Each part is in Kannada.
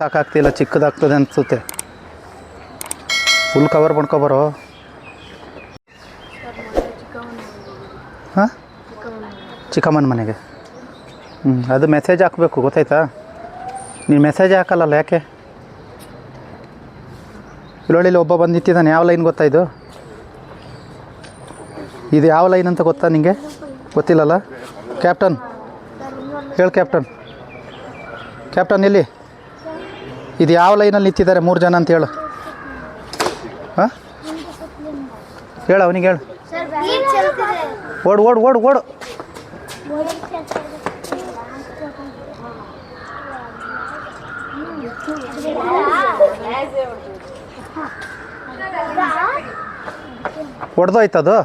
ಸಾಕಾಗ್ತಿಲ್ಲ, ಚಿಕ್ಕದಾಗ್ತದೆ ಅನಿಸುತ್ತೆ. ಫುಲ್ ಕವರ್ ಮಾಡ್ಕೊಬರೋ. ಹಾಂ, ಚಿಕ್ಕಮ್ಮನ ಮನೆಗೆ. ಅದು ಮೆಸೇಜ್ ಹಾಕಬೇಕು, ಗೊತ್ತಾಯ್ತಾ? ನೀನು ಮೆಸೇಜ್ ಹಾಕಲ್ಲಲ್ಲ, ಯಾಕೆ? ಇಲ್ಲೊಳ್ಳಿಲಿ ಒಬ್ಬ ಬಂದು ನಿಂತಿದ್ದಾನೆ. ಯಾವ ಲೈನ್ ಗೊತ್ತಾ ಇದು? ಇದು ಯಾವ ಲೈನ್ ಅಂತ ಗೊತ್ತಾ ನಿಮಗೆ? ಗೊತ್ತಿಲ್ಲಲ್ಲ? ಕ್ಯಾಪ್ಟನ್ ಹೇಳು, ಕ್ಯಾಪ್ಟನ್. ಕ್ಯಾಪ್ಟನ್ ಎಲ್ಲಿ? ಇದು ಯಾವ ಲೈನಲ್ಲಿ ನಿಂತಿದ್ದಾರೆ 3 ಜನ ಅಂತ ಹೇಳು. ಹಾಂ, ಹೇಳು ಅವನಿಗೆ, ಹೇಳು. ಓಡು ಓಡು ಓಡು ಓಡು. ಹೊಡೆದೋಯ್ತದು,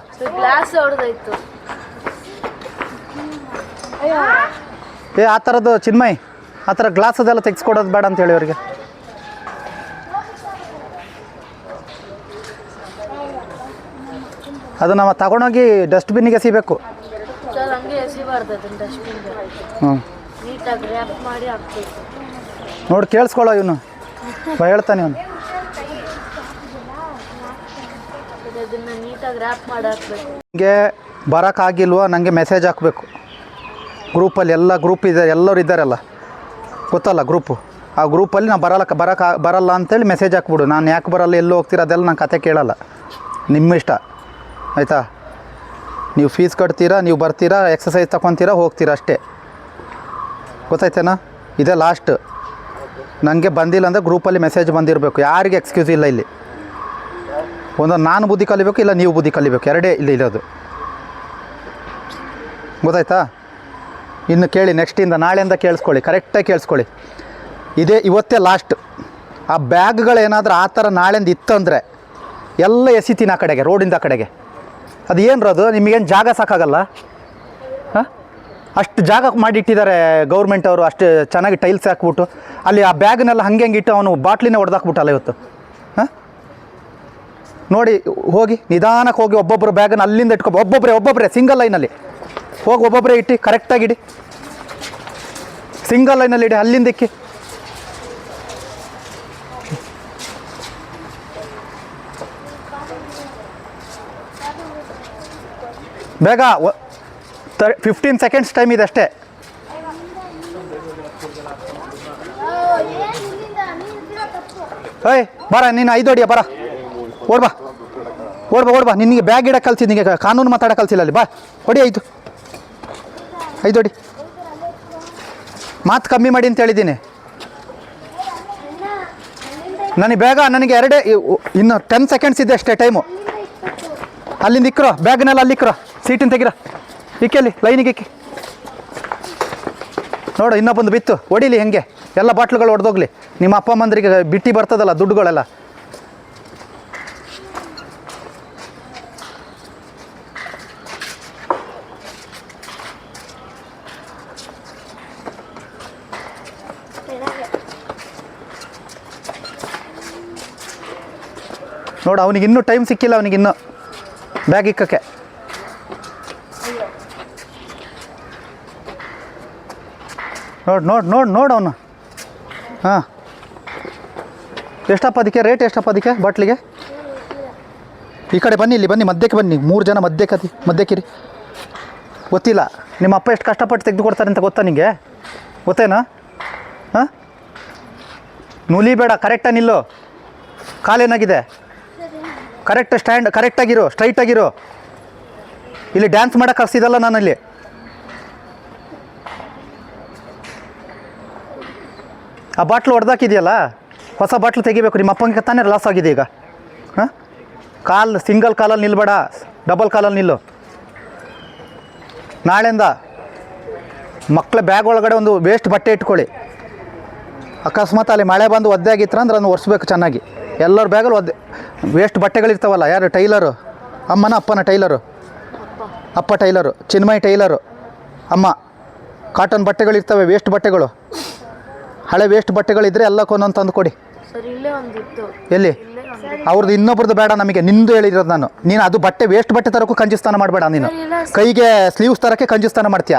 ಆ ಥರದ್ದು ಚಿನ್ಮಯ್, ಆ ಥರ ಗ್ಲಾಸದೆಲ್ಲ ತೆಗೆಸ್ಕೊಡೋದು ಬೇಡ ಅಂತೇಳಿ ಅವ್ರಿಗೆ. ಅದು ನಾವು ತಗೊಂಡೋಗಿ ಡಸ್ಟ್ಬಿನ್ನಿಗೆ ಎಸಿಬೇಕು. ಹ್ಞೂ, ನೋಡಿ ಕೇಳಿಸ್ಕೊಳ್ಳೋ, ಇವನು ಹೇಳ್ತಾನೆ. ಅವನು ನನಗೆ ಬರೋಕ್ಕಾಗಿಲ್ವೋ, ನನಗೆ ಮೆಸೇಜ್ ಹಾಕಬೇಕು. ಗ್ರೂಪಲ್ಲಿ ಎಲ್ಲ ಗ್ರೂಪ್ ಇದೆ, ಎಲ್ಲರೂ ಇದ್ದಾರಲ್ಲ, ಗೊತ್ತಲ್ಲ ಗ್ರೂಪು. ಆ ಗ್ರೂಪಲ್ಲಿ ನಾನು ಬರಲ್ಲ ಅಂತೇಳಿ ಮೆಸೇಜ್ ಹಾಕ್ಬಿಡು. ನಾನು ಯಾಕೆ ಬರಲ್ಲ, ಎಲ್ಲೂ ಹೋಗ್ತೀರ, ಅದೆಲ್ಲ ನಾನು ಕತೆ ಕೇಳಲ್ಲ, ನಿಮ್ಮ ಇಷ್ಟ, ಆಯಿತಾ? ನೀವು ಫೀಸ್ ಕಟ್ತೀರಾ, ನೀವು ಬರ್ತೀರಾ, ಎಕ್ಸಸೈಸ್ ತಗೊತೀರಾ, ಹೋಗ್ತೀರಾ, ಅಷ್ಟೇ. ಗೊತ್ತಾಯ್ತೇನಾ? ಇದೇ ಲಾಸ್ಟ್. ನನಗೆ ಬಂದಿಲ್ಲ ಅಂದರೆ ಗ್ರೂಪಲ್ಲಿ ಮೆಸೇಜ್ ಬಂದಿರಬೇಕು. ಯಾರಿಗೆ ಎಕ್ಸ್ಕ್ಯೂಸ್ ಇಲ್ಲ ಇಲ್ಲಿ. ಒಂದು ನಾನು ಬುದ್ಧಿ ಕಲಿಬೇಕು, ಇಲ್ಲ ನೀವು ಬುದ್ಧಿ ಕಲಿಬೇಕು, ಎರಡೇ ಇಲ್ಲಿ ಇರೋದು. ಗೊತ್ತಾಯ್ತಾ? ಇನ್ನು ಕೇಳಿ, ನೆಕ್ಸ್ಟಿಂದ ನಾಳೆಯಿಂದ ಕೇಳಿಸ್ಕೊಳ್ಳಿ, ಕರೆಕ್ಟಾಗಿ ಕೇಳಿಸ್ಕೊಳ್ಳಿ. ಇವತ್ತೇ ಲಾಸ್ಟ್. ಆ ಬ್ಯಾಗ್ಗಳೇನಾದರೂ ಆ ಥರ ನಾಳೆಯಿಂದ ಇತ್ತಂದರೆ ಎಲ್ಲ ಎಸಿತೀನಿ ಆ ಕಡೆಗೆ, ರೋಡಿಂದ ಆ ಕಡೆಗೆ. ಅದು ಏನು ಅದು, ನಿಮಗೇನು ಜಾಗ ಸಾಕಾಗಲ್ಲ? ಹಾಂ, ಅಷ್ಟು ಜಾಗ ಮಾಡಿಟ್ಟಿದ್ದಾರೆ ಗೌರ್ಮೆಂಟ್ ಅವರು, ಅಷ್ಟು ಚೆನ್ನಾಗಿ ಟೈಲ್ಸ್ ಹಾಕ್ಬಿಟ್ಟು. ಅಲ್ಲಿ ಆ ಬ್ಯಾಗ್ನೆಲ್ಲ ಹಂಗೆ ಇಟ್ಟು ಅವನು ಬಾಟ್ಲಿನೇ ಹೊಡೆದಾಕ್ಬಿಟ್ಟಲ್ಲ ಇವತ್ತು. ಹಾಂ, ನೋಡಿ, ಹೋಗಿ ನಿಧಾನಕ್ಕೆ ಹೋಗಿ ಒಬ್ಬೊಬ್ಬರು ಬ್ಯಾಗನ್ನು ಅಲ್ಲಿಂದ ಇಟ್ಕೊಬ, ಒಬ್ಬೊಬ್ಬರೇ ಸಿಂಗಲ್ ಲೈನಲ್ಲಿ ಹೋಗಿ, ಒಬ್ಬೊಬ್ಬರೇ ಇಟ್ಟು ಕರೆಕ್ಟಾಗಿಡಿ. ಸಿಂಗಲ್ ಲೈನಲ್ಲಿ ಇಡಿ, ಅಲ್ಲಿಂದ ಇಕ್ಕಿ. ಬೇಗ 15 ಸೆಕೆಂಡ್ಸ್ ಟೈಮ್ ಇದೆ ಅಷ್ಟೇ. ಏಯ್ ಬರ, ನೀನು 5 ಹೊಡಿಯ, ಬರ, ಓಡ್ಬಾ ಓಡ್ಬಾ ಓಡ್ಬಾ. ನಿನಗೆ ಬ್ಯಾಗ್ ಇಡಕ್ಕೆ ಕಲ್ಸಿದ್ದು, ನಿನಗೆ ಕಾನೂನು ಮಾತಾಡೋಕೆ ಕಲ್ಸಿಲ್ಲ ಅಲ್ಲಿ. ಬಾ, ಹೊಡಿ, 5 ಹೊಡಿ. ಮಾತು ಕಮ್ಮಿ ಮಾಡಿ ಅಂತ ಹೇಳಿದ್ದೀನಿ. ನನಗೆ ಬೇಗ, ನನಗೆ ಇನ್ನು 10 ಸೆಕೆಂಡ್ಸ್ ಇದೆ ಅಷ್ಟೇ ಟೈಮು. ಅಲ್ಲಿಂದ ಇಕ್ಕರೋ, ಬ್ಯಾಗ್ನೆಲ್ಲ ಅಲ್ಲಿ ಇಕ್ಕರೋ, ಸೀಟಿನ ತೆಗಿರ, ಇಕ್ಕಲ್ಲಿ ಲೈನಿಗೆ ಇಕ್ಕಿ. ನೋಡು, ಇನ್ನೊಬ್ಬಂದು ಬಿತ್ತು, ಹೊಡಿಲಿ ಹೆಂಗೆ. ಎಲ್ಲ ಬಾಟ್ಲುಗಳು ಹೊಡೆದೋಗ್ಲಿ. ನಿಮ್ಮ ಅಪ್ಪ ಅಮ್ಮಂದ್ರಿಗೆ ಬಿಟ್ಟು ಬರ್ತದಲ್ಲ ದುಡ್ಡುಗಳೆಲ್ಲ. ನೋಡು, ಅವನಿಗೆ ಇನ್ನೂ ಟೈಮ್ ಸಿಕ್ಕಿಲ್ಲ, ಅವನಿಗಿನ್ನೂ ಬ್ಯಾಗ್ ಇಕ್ಕಕ್ಕೆ. ನೋಡು ಅವನು. ಹಾಂ, ಎಷ್ಟಪ್ಪ ಅದಕ್ಕೆ ರೇಟ್? ಎಷ್ಟಪ್ಪ ಅದಕ್ಕೆ ಬಾಟ್ಲಿಗೆ? ಈ ಕಡೆ ಬನ್ನಿ, ಇಲ್ಲಿ ಬನ್ನಿ, ಮಧ್ಯಕ್ಕೆ ಬನ್ನಿ. 3 ಜನ ಮಧ್ಯಕ್ಕಿರಿ. ಗೊತ್ತಿಲ್ಲ ನಿಮ್ಮ ಅಪ್ಪ ಎಷ್ಟು ಕಷ್ಟಪಟ್ಟು ತೆಗೆದು ಕೊಡ್ತಾರೆ ಅಂತ ಗೊತ್ತಾ ನಿಮಗೆ? ಗೊತ್ತೇನಾ? ಹಾಂ, ನುಲಿಬೇಡ, ಕರೆಕ್ಟಾಗಿ ನಿಲ್ಲು. ಕಾಲೇನಾಗಿದೆ? ಕರೆಕ್ಟ್ ಸ್ಟ್ಯಾಂಡ್, ಕರೆಕ್ಟಾಗಿರು, ಸ್ಟ್ರೈಟಾಗಿರು. ಇಲ್ಲಿ ಡ್ಯಾನ್ಸ್ ಮಾಡೋಕ್ಕೆ ಕಲಿಸಿದಲ್ಲ ನಾನಲ್ಲಿ. ಆ ಬಾಟ್ಲು ಹೊಡೆದಾಕಿದೆಯಲ್ಲ, ಹೊಸ ಬಾಟ್ಲು ತೆಗಿಬೇಕು. ನಿಮ್ಮ ಅಪ್ಪಂಗೆ ತಾನೇ ಲಾಸ್ ಆಗಿದೆ ಈಗ. ಹಾಂ, ಸಿಂಗಲ್ ಕಾಲಲ್ಲಿ ನಿಲ್ಬೇಡ, ಡಬಲ್ ಕಾಲಲ್ಲಿ ನಿಲ್ಲು. ನಾಳೆಯಿಂದ ಮಕ್ಕಳ ಬ್ಯಾಗ್ ಒಳಗಡೆ ಒಂದು ವೇಸ್ಟ್ ಬಟ್ಟೆ ಇಟ್ಕೊಳ್ಳಿ. ಅಕಸ್ಮಾತ್ ಅಲ್ಲಿ ಮಳೆ ಬಂದು ಒದ್ದೆ ಆಗಿತ್ತು ಅಂದ್ರೆ ಅದನ್ನು ಒರೆಸ್ಬೇಕು ಚೆನ್ನಾಗಿ. ಎಲ್ಲರ ಬ್ಯಾಗಲ್ಲಿ ವೇಸ್ಟ್ ಬಟ್ಟೆಗಳಿರ್ತಾವಲ್ಲ. ಯಾರು ಟೈಲರು? ಅಪ್ಪನ ಟೈಲರು? ಅಪ್ಪ ಟೈಲರು, ಚಿನ್ಮಯ್ ಟೈಲರು, ಅಮ್ಮ. ಕಾಟನ್ ಬಟ್ಟೆಗಳಿರ್ತವೆ, ವೇಸ್ಟ್ ಬಟ್ಟೆಗಳು, ಹಳೆ ವೇಸ್ಟ್ ಬಟ್ಟೆಗಳಿದ್ದರೆ ಎಲ್ಲ ಒಂದೊಂದು ತಂದು ಕೊಡಿ. ಎಲ್ಲಿ? ಅವ್ರದ್ದು ಇನ್ನೊಬ್ರದ್ದು ಬೇಡ ನಮಗೆ, ನಿಂದು ಹೇಳಿರೋದು ನಾನು. ನೀನು ಅದು ಬಟ್ಟೆ ವೇಸ್ಟ್ ಬಟ್ಟೆ ತರೋಕ್ಕೂ ಕಂಜೂಸ್ತಾನ ಮಾಡಬೇಡ. ನೀನು ಕೈಗೆ ಸ್ಲೀವ್ಸ್ ತರೋಕ್ಕೆ ಕಂಜೂಸ್ತಾನ ಮಾಡ್ತೀಯ.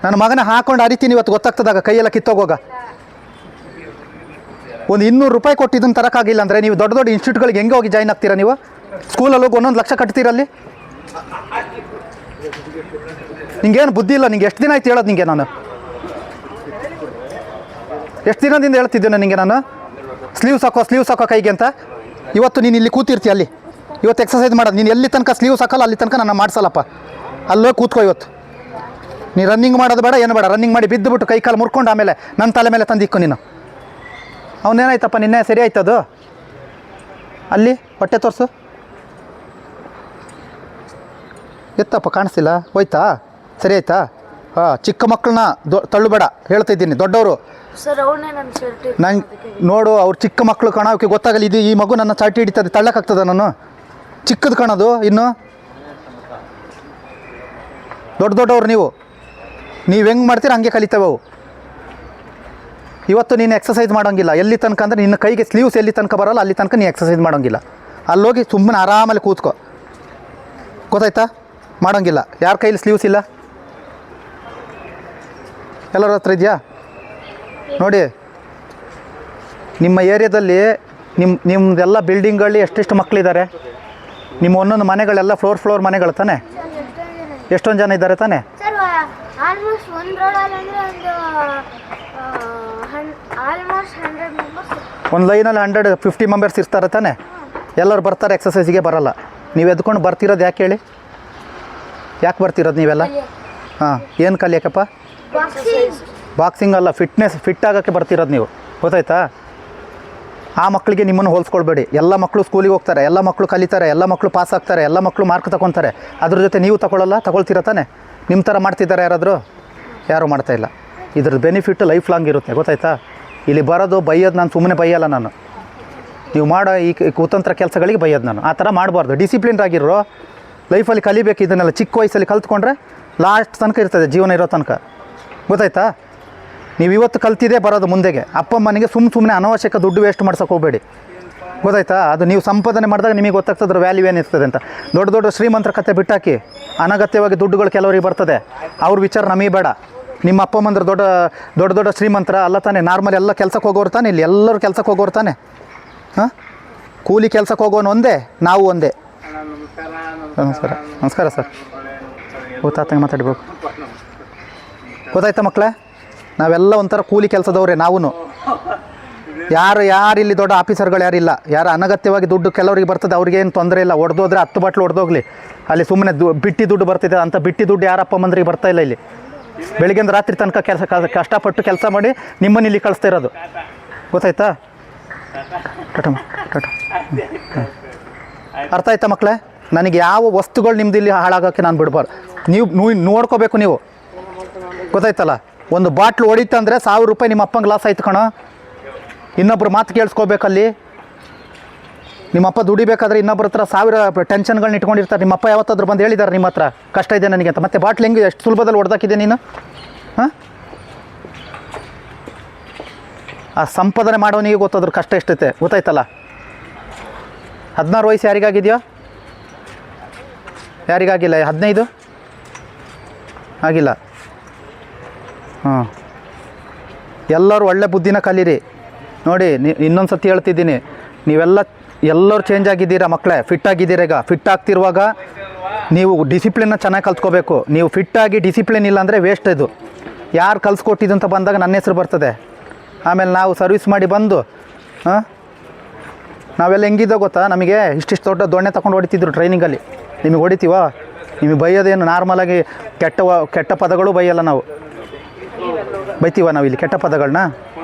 ನನ್ನ ಮಗನ ಹಾಕೊಂಡು ಅರಿತೀನಿ ಇವತ್ತು, ಗೊತ್ತಾಗ್ತದಾಗ ಕೈಯೆಲ್ಲ ಕಿತ್ತೋಗೋಗ. ಒಂದು 200 ರೂಪಾಯಿ ಕೊಟ್ಟು ಇದನ್ನು ತರೋಕ್ಕಾಗಿಲ್ಲ ಅಂದರೆ ನೀವು ದೊಡ್ಡ ದೊಡ್ಡ ಇನ್ಸ್ಟಿಟ್ಯೂಟ್ಗಳಿಗೆ ಹೆಂಗೆ ಹೋಗಿ ಜಾಯ್ನ್ ಆಗ್ತೀರಾ ನೀವು? ಸ್ಕೂಲಲ್ಲಿ ಹೋಗಿ 1 ಲಕ್ಷ ಕಟ್ತೀರಲ್ಲಿ? ನಿಂಗೇನು ಬುದ್ಧಿ ಇಲ್ಲ. ನಿಂಗೆ ಎಷ್ಟು ದಿನ ಆಯ್ತು ಹೇಳೋದು ನಿಂಗೆ ನಾನು? ಎಷ್ಟು ದಿನದಿಂದ ಹೇಳ್ತಿದ್ದೇನೆ ನಿನಗೆ ನಾನು ಸ್ಲೀವ್ಸ್ ಹಾಕೋ ಕೈಗೆ ಅಂತ? ಇವತ್ತು ನೀನು ಇಲ್ಲಿ ಕೂತಿರ್ತೀಯ, ಅಲ್ಲಿ ಇವತ್ತು ಎಕ್ಸಸೈಸ್ ಮಾಡೋದು. ನೀನು ಎಲ್ಲಿ ತನಕ ಸ್ಲೀವ್ಸ್ ಹಾಕಲ್ಲ ಅಲ್ಲಿ ತನಕ ನಾನು ಮಾಡಿಸಲ್ಲಪ್ಪ. ಅಲ್ಲೋ ಕೂತ್ಕೋ ಇವತ್ತು. ನೀ ರನ್ನಿಂಗ್ ಮಾಡೋದು ಬೇಡ, ಏನು ಬೇಡ. ರನ್ನಿಂಗ್ ಮಾಡಿ ಬಿದ್ದುಬಿಟ್ಟು ಕೈ ಕಾಲು ಮುರ್ಕೊಂಡು ಆಮೇಲೆ ನನ್ನ ತಲೆ ಮೇಲೆ ತಂದಿಕ್ಕು ನೀನು. ಅವನೇನಾಯ್ತಪ್ಪ ನಿನ್ನೆ ಸರಿ ಆಯ್ತದು? ಅಲ್ಲಿ ಹೊಟ್ಟೆ ತೋರಿಸು. ಎತ್ತಪ್ಪ ಕಾಣಿಸ್ತಿಲ್ಲ, ಹೋಯ್ತಾ? ಸರಿ ಆಯ್ತಾ? ಹಾಂ, ಚಿಕ್ಕ ಮಕ್ಕಳನ್ನ ತಳ್ಳುಬೇಡ ಹೇಳ್ತಿದ್ದೀನಿ. ದೊಡ್ಡವರು ನಂಗೆ ನೋಡು, ಅವ್ರು ಚಿಕ್ಕ ಮಕ್ಕಳು ಕಣ, ಅವಕ್ಕೆ ಗೊತ್ತಾಗಲ್ಲ. ಇದು ಈ ಮಗು ನನ್ನ ಚಾಟಿ ಹಿಡಿತದೆ, ತಳ್ಳಕ್ಕಾಗ್ತದ ನಾನು? ಚಿಕ್ಕದು ಕಾಣೋದು ಇನ್ನು. ದೊಡ್ಡವ್ರು ನೀವು ಹೆಂಗೆ ಮಾಡ್ತೀರ ಹಂಗೆ ಕಲಿತೇವೆ ಅವು. ಇವತ್ತು ನೀನು ಎಕ್ಸಸೈಸ್ ಮಾಡೋಂಗಿಲ್ಲ. ಎಲ್ಲಿ ತನಕ ಅಂದರೆ ನಿನ್ನ ಕೈಗೆ ಸ್ಲೀವ್ಸ್ ಎಲ್ಲಿ ತನಕ ಬರೋಲ್ಲ ಅಲ್ಲಿ ತನಕ ನೀನು ಎಕ್ಸಸೈಸ್ ಮಾಡೋಂಗಿಲ್ಲ. ಅಲ್ಲೋಗಿ ಸುಮ್ಮನೆ ಆರಾಮಲ್ಲಿ ಕೂತ್ಕೋ, ಗೊತ್ತಾಯ್ತಾ? ಮಾಡೋಂಗಿಲ್ಲ. ಯಾರ ಕೈಲಿ ಸ್ಲೀವ್ಸ್ ಇಲ್ಲ? ಎಲ್ಲರ ಹತ್ರ ಇದೆಯಾ ನೋಡಿ. ನಿಮ್ಮ ಏರಿಯಾದಲ್ಲಿ ನಿಮ್ಮದೆಲ್ಲ ಬಿಲ್ಡಿಂಗ್ಗಳಲ್ಲಿ ಎಷ್ಟೆಷ್ಟು ಮಕ್ಕಳಿದ್ದಾರೆ? ನಿಮ್ಮ ಒಂದೊಂದು ಮನೆಗಳೆಲ್ಲ ಫ್ಲೋರ್ ಮನೆಗಳು ತಾನೆ? ಎಷ್ಟೊಂದು ಜನ ಇದ್ದಾರೆ ತಾನೆ? ಒಂದು ಲೈನಲ್ಲಿ 150 ಮೆಂಬರ್ಸ್ ಇರ್ತಾರೆ ತಾನೆ? ಎಲ್ಲರೂ ಬರ್ತಾರೆ, ಎಕ್ಸಸೈಸಿಗೆ ಬರಲ್ಲ. ನೀವು ಎದ್ಕೊಂಡು ಬರ್ತಿರೋದು ಯಾಕೆ ಹೇಳಿ? ಯಾಕೆ ಬರ್ತಿರೋದು ನೀವೆಲ್ಲ? ಹಾಂ, ಏನು ಕಲಿಯೋಕ್ಕಪ್ಪ? ಬಾಕ್ಸಿಂಗ್ ಅಲ್ಲ, ಫಿಟ್ ಆಗೋಕ್ಕೆ ಬರ್ತಿರೋದು ನೀವು, ಗೊತ್ತಾಯ್ತಾ? ಆ ಮಕ್ಕಳಿಗೆ ನಿಮ್ಮನ್ನು ಹೋಲಿಸ್ಕೊಳ್ಬೇಡಿ. ಎಲ್ಲ ಮಕ್ಕಳು ಸ್ಕೂಲಿಗೆ ಹೋಗ್ತಾರೆ, ಎಲ್ಲ ಮಕ್ಕಳು ಕಲಿತಾರೆ, ಎಲ್ಲ ಮಕ್ಕಳು ಪಾಸ್ ಆಗ್ತಾರೆ, ಎಲ್ಲ ಮಕ್ಕಳು ಮಾರ್ಕ್ ತಗೊತಾರೆ. ಅದ್ರ ಜೊತೆ ನೀವು ತಗೊಳ್ತೀರ ತಾನೆ? ನಿಮ್ಮ ಥರ ಮಾಡ್ತಿದ್ದಾರೆ ಯಾರಾದರೂ? ಯಾರೂ ಮಾಡ್ತಾಯಿಲ್ಲ. ಇದ್ರ ಬೆನಿಫಿಟ್ ಲೈಫ್ ಲಾಂಗ್ ಇರುತ್ತೆ, ಗೊತ್ತಾಯ್ತಾ? ಇಲ್ಲಿ ಬರೋದು ಬೈಯೋದು ನಾನು ಸುಮ್ಮನೆ ಬೈಯಲ್ಲ ನಾನು. ನೀವು ಮಾಡೋ ಈ ಕುತಂತ್ರ ಕೆಲಸಗಳಿಗೆ ಬೈಯೋದು ನಾನು. ಆ ಥರ ಮಾಡಬಾರ್ದು. ಡಿಸಿಪ್ಲಿನ್ ಆಗಿರೋ ಲೈಫಲ್ಲಿ ಕಲಿಬೇಕು. ಇದನ್ನೆಲ್ಲ ಚಿಕ್ಕ ವಯಸ್ಸಲ್ಲಿ ಕಲ್ತ್ಕೊಂಡ್ರೆ ಲಾಸ್ಟ್ ತನಕ ಇರ್ತದೆ, ಜೀವನ ಇರೋ ತನಕ, ಗೊತ್ತಾಯ್ತಾ? ನೀವು ಇವತ್ತು ಕಲ್ತಿದೆ ಬರೋದು ಮುಂದೆಗೆ. ಅಪ್ಪಮ್ಮನಿಗೆ ಸುಮ್ಮನೆ ಅನಾವಶ್ಯಕ ದುಡ್ಡು ವೇಸ್ಟ್ ಮಾಡ್ಸೋಕೆ ಹೋಗಬೇಡಿ, ಗೊತ್ತಾಯ್ತಾ? ಅದು ನೀವು ಸಂಪಾದನೆ ಮಾಡಿದಾಗ ನಿಮಗೆ ಗೊತ್ತಾಗ್ತದ್ರ ವ್ಯಾಲ್ಯೂ ಏನಿರ್ತದೆ ಅಂತ. ದೊಡ್ಡ ಶ್ರೀಮಂತರ ಕತೆ ಬಿಟ್ಟಾಕಿ. ಅನಗತ್ಯವಾಗಿ ದುಡ್ಡುಗಳು ಕೆಲವರಿಗೆ ಬರ್ತದೆ, ಅವ್ರ ವಿಚಾರ ನಮಗೆ ಬೇಡ. ನಿಮ್ಮ ಅಪ್ಪಮ್ಮಂದ್ರೆ ದೊಡ್ಡ ಶ್ರೀಮಂತರ ಅಲ್ಲ ತಾನೆ? ನಾರ್ಮಲ್ ಎಲ್ಲ ಕೆಲಸಕ್ಕೆ ಹೋಗೋರು ತಾನೆ? ಇಲ್ಲಿ ಎಲ್ಲರೂ ಕೆಲಸಕ್ಕೆ ಹೋಗೋರು ತಾನೆ? ಹಾಂ, ಕೂಲಿ ಕೆಲಸಕ್ಕೆ ಹೋಗೋನು ಒಂದೇ, ನಾವು ಒಂದೇ. ನಮಸ್ಕಾರ ಸರ್. ಗೊತ್ತಾಗ್ತಂಗೆ ಮಾತಾಡ್ಬೇಕು, ಗೊತ್ತಾಯ್ತಾ ಮಕ್ಕಳೇ? ನಾವೆಲ್ಲ ಒಂಥರ ಕೂಲಿ ಕೆಲಸದವ್ರೆ ನಾವು. ಯಾರು ಇಲ್ಲಿ ದೊಡ್ಡ ಆಫೀಸರ್ಗಳು ಯಾರಿಲ್ಲ. ಯಾರು ಅನಗತ್ಯವಾಗಿ ದುಡ್ಡು ಕೆಲವರಿಗೆ ಬರ್ತದೆ, ಅವ್ರಿಗೇನು ತೊಂದರೆ ಇಲ್ಲ. ಹೊಡೆದೋದ್ರೆ 10 ಬಾಟ್ಲು ಹೊಡೆದೋಗ್ಲಿ, ಅಲ್ಲಿ ಸುಮ್ಮನೆ ಬಿಟ್ಟಿ ದುಡ್ಡು ಬರ್ತಿದೆ ಅಂತ. ಬಿಟ್ಟಿ ದುಡ್ಡು ಯಾರಪ್ಪ ಮಂದ್ರಿಗೆ ಬರ್ತಾಯಿಲ್ಲ ಇಲ್ಲಿ. ಬೆಳಿಗ್ಗೆಯಿಂದ ರಾತ್ರಿ ತನಕ ಕಷ್ಟಪಟ್ಟು ಕೆಲಸ ಮಾಡಿ ನಿಮ್ಮನ್ನು ಇಲ್ಲಿ ಕಳಿಸ್ತಾ ಇರೋದು, ಗೊತ್ತಾಯ್ತಾ? ಅರ್ಥ ಆಯ್ತಾ ಮಕ್ಕಳೇ? ನನಗೆ ಯಾವ ವಸ್ತುಗಳು ನಿಮ್ದು ಇಲ್ಲಿ ಹಾಳಾಗೋಕ್ಕೆ ನಾನು ಬಿಡಬಾರ್ದು. ನೀವು ನೋಡ್ಕೋಬೇಕು ನೀವು, ಗೊತ್ತಾಯ್ತಲ್ಲ? ಒಂದು ಬಾಟ್ಲು ಹೊಡಿತಂದರೆ 1000 ರೂಪಾಯಿ ನಿಮ್ಮ ಅಪ್ಪಂಗೆ ಲಾಸ್ ಆಯ್ತು ಕಣೋ. ಇನ್ನೊಬ್ರು ಮಾತು ಕೇಳಿಸ್ಕೋಬೇಕಲ್ಲಿ. ನಿಮ್ಮಪ್ಪ ದುಡಿಬೇಕಾದ್ರೆ ಇನ್ನೊಬ್ಬರ ಹತ್ರ 1000 ಟೆನ್ಷನ್ಗಳನ್ನ ಇಟ್ಕೊಂಡಿರ್ತಾರೆ. ನಿಮ್ಮಪ್ಪ ಯಾವತ್ತಾದ್ರೂ ಬಂದು ಹೇಳಿದ್ದಾರೆ ನಿಮ್ಮ ಹತ್ರ ಕಷ್ಟ ಇದೆ ನನಗೆ ಅಂತ? ಮತ್ತೆ ಬಾಟ್ಲು ಹೆಂಗೆ ಎಷ್ಟು ಸುಲಭದಲ್ಲಿ ಹೊಡೆದಾಕಿದೆ ನೀನು? ಹಾಂ, ಆ ಸಂಪಾದನೆ ಮಾಡೋನಿಗೆ ಗೊತ್ತಾದ್ರೂ ಕಷ್ಟ ಎಷ್ಟೈತೆ, ಗೊತ್ತಾಯ್ತಲ್ಲ? 16 ವಯಸ್ಸು ಯಾರಿಗಾಗಿದೆಯೋ? ಯಾರಿಗಾಗಿಲ್ಲ? 15 ಆಗಿಲ್ಲ. ಹಾಂ, ಎಲ್ಲರೂ ಒಳ್ಳೆ ಬುದ್ಧಿನ ಕಲೀರಿ. ನೋಡಿ, ಇನ್ನೊಂದು ಸತಿ ಹೇಳ್ತಿದ್ದೀನಿ, ಎಲ್ಲರೂ ಚೇಂಜ್ ಆಗಿದ್ದೀರಾ ಮಕ್ಕಳೇ, ಫಿಟ್ ಆಗಿದ್ದೀರಾ. ಈಗ ಫಿಟ್ ಆಗ್ತಿರುವಾಗ ನೀವು ಡಿಸಿಪ್ಲಿನ್ನ ಚೆನ್ನಾಗಿ ಕಲ್ತ್ಕೋಬೇಕು. ನೀವು ಫಿಟ್ಟಾಗಿ ಡಿಸಿಪ್ಲಿನ್ ಇಲ್ಲ ಅಂದರೆ ವೇಸ್ಟ್. ಇದು ಯಾರು ಕಲಿಸ್ಕೊಟ್ಟಿದ್ದು ಅಂತ ಬಂದಾಗ ನನ್ನ ಹೆಸರು ಬರ್ತದೆ. ಆಮೇಲೆ ನಾವು ಸರ್ವಿಸ್ ಮಾಡಿ ಬಂದು ನಾವೆಲ್ಲ ಹೆಂಗಿದ್ದೋ ಗೊತ್ತಾ? ನಮಗೆ ಇಷ್ಟಿಷ್ಟು ದೊಡ್ಡ ದೊಣ್ಣೆ ತಗೊಂಡು ಹೊಡಿತಿದ್ರು ಟ್ರೈನಿಂಗಲ್ಲಿ. ನಿಮಗೆ ಹೊಡಿತೀವ? ನಿಮಗೆ ಬೈಯೋದೇನು ನಾರ್ಮಲಾಗಿ ಕೆಟ್ಟ ಪದಗಳು ಬೈಯಲ್ಲ ನಾವು. ಬೈತೀವ ನಾವು ಇಲ್ಲಿ ಕೆಟ್ಟ ಪದಗಳನ್ನ?